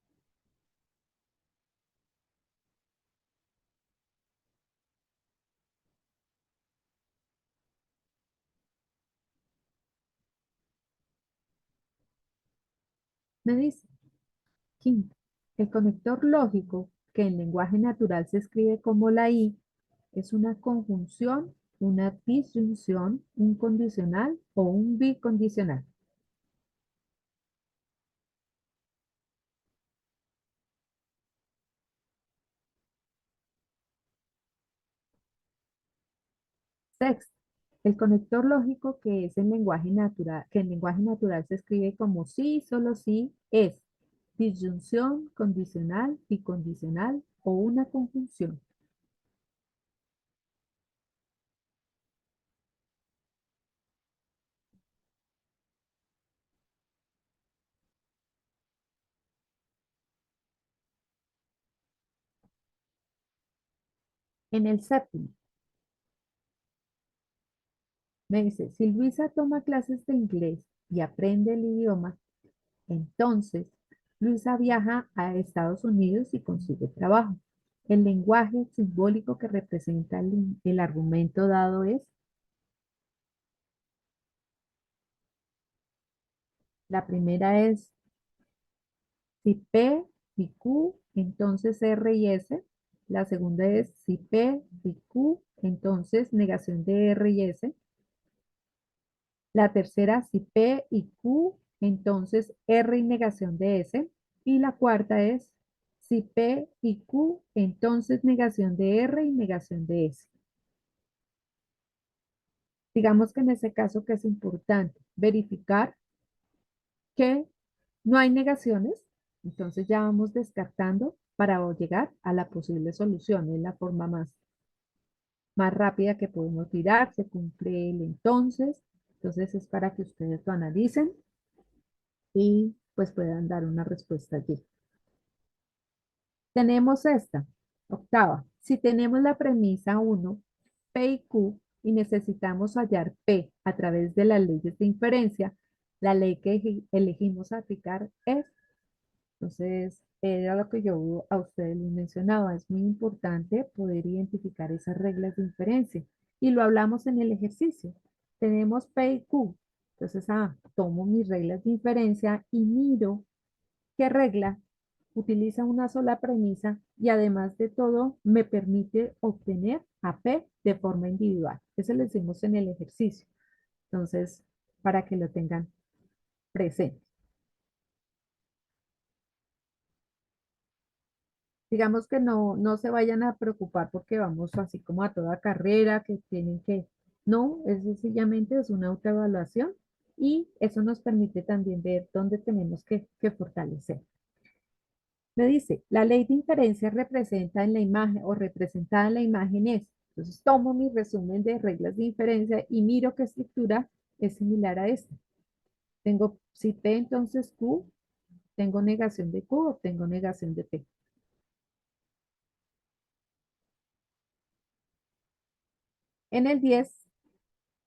Me dice, quinto, el conector lógico, que en lenguaje natural se escribe como la I, es una conjunción, una disyunción, un condicional o un bicondicional. Sexto, el conector lógico que es en lenguaje natural, que en lenguaje natural se escribe como sí, solo sí, es disyunción, condicional, bicondicional o una conjunción. En el séptimo, me dice, si Luisa toma clases de inglés y aprende el idioma, entonces Luisa viaja a Estados Unidos y consigue trabajo. El lenguaje simbólico que representa el argumento dado es, la primera es si P y Q, entonces R y S. La segunda es si P y Q, entonces negación de R y S. La tercera, si P y Q, entonces R y negación de S. Y la cuarta es si P y Q, entonces negación de R y negación de S. Digamos que en ese caso que es importante verificar que no hay negaciones, entonces ya vamos descartando para llegar a la posible solución. Es la forma más rápida que podemos tirar, se cumple el entonces es para que ustedes lo analicen y pues puedan dar una respuesta allí. Tenemos esta, octava. Si tenemos la premisa 1, P y Q, y necesitamos hallar P a través de las leyes de inferencia, la ley que elegimos aplicar es, entonces, era lo que yo a ustedes les mencionaba, es muy importante poder identificar esas reglas de inferencia. Y lo hablamos en el ejercicio. Tenemos P y Q. Entonces, tomo mis reglas de inferencia y miro qué regla utiliza una sola premisa y además de todo me permite obtener a P de forma individual. Eso lo hicimos en el ejercicio. Entonces, para que lo tengan presente. Digamos que no se vayan a preocupar porque vamos así como a toda carrera, que tienen que, no, es sencillamente es una autoevaluación y eso nos permite también ver dónde tenemos que fortalecer. Me dice, la ley de inferencia representa en la imagen o representada en la imagen es. Entonces tomo mi resumen de reglas de inferencia y miro qué estructura es similar a esta. Tengo, si P, entonces Q, tengo negación de Q o tengo negación de P. En el 10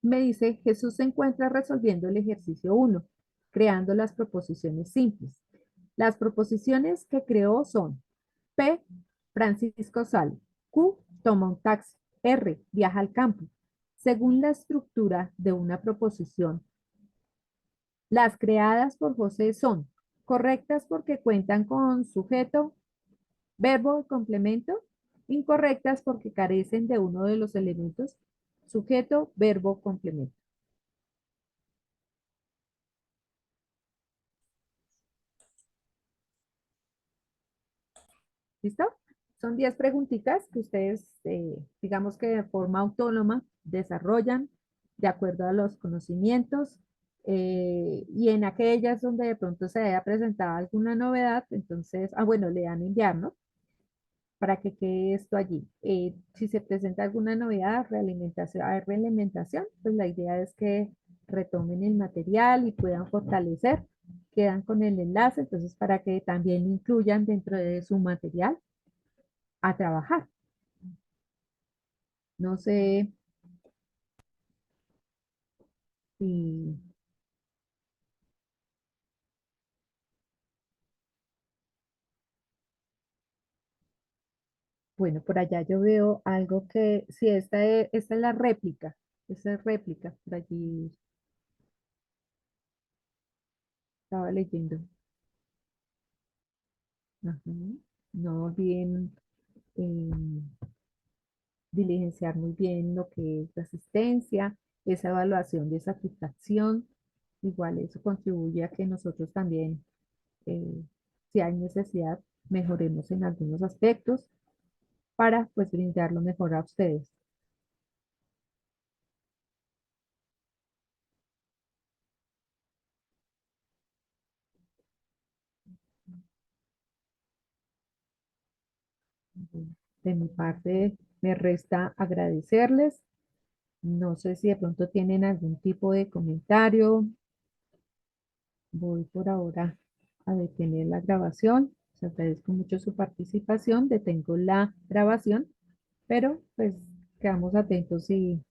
me dice, Jesús se encuentra resolviendo el ejercicio 1, creando las proposiciones simples. Las proposiciones que creó son P, Francisco sale. Q, toma un taxi. R, viaja al campo. Según la estructura de una proposición, las creadas por José son correctas porque cuentan con sujeto, verbo y complemento, incorrectas porque carecen de uno de los elementos, sujeto, verbo, complemento. ¿Listo? Son 10 preguntitas que ustedes, digamos que de forma autónoma, desarrollan de acuerdo a los conocimientos y en aquellas donde de pronto se haya presentado alguna novedad, entonces, bueno, le dan enviar, ¿no? Para que quede esto allí. Si se presenta alguna novedad, realimentación, pues la idea es que retomen el material y puedan fortalecer, quedan con el enlace, entonces para que también lo incluyan dentro de su material a trabajar. No sé si, bueno, por allá yo veo algo que, si esta es la réplica, esa es réplica, por allí estaba leyendo. Ajá. No olviden diligenciar muy bien lo que es la asistencia, esa evaluación de satisfacción. Igual eso contribuye a que nosotros también, eh, si hay necesidad, mejoremos en algunos aspectos para pues brindarlo mejor a ustedes. De mi parte, me resta agradecerles. No sé si de pronto tienen algún tipo de comentario. Voy por ahora a detener la grabación. Les agradezco mucho su participación. Detengo la grabación, pero pues quedamos atentos si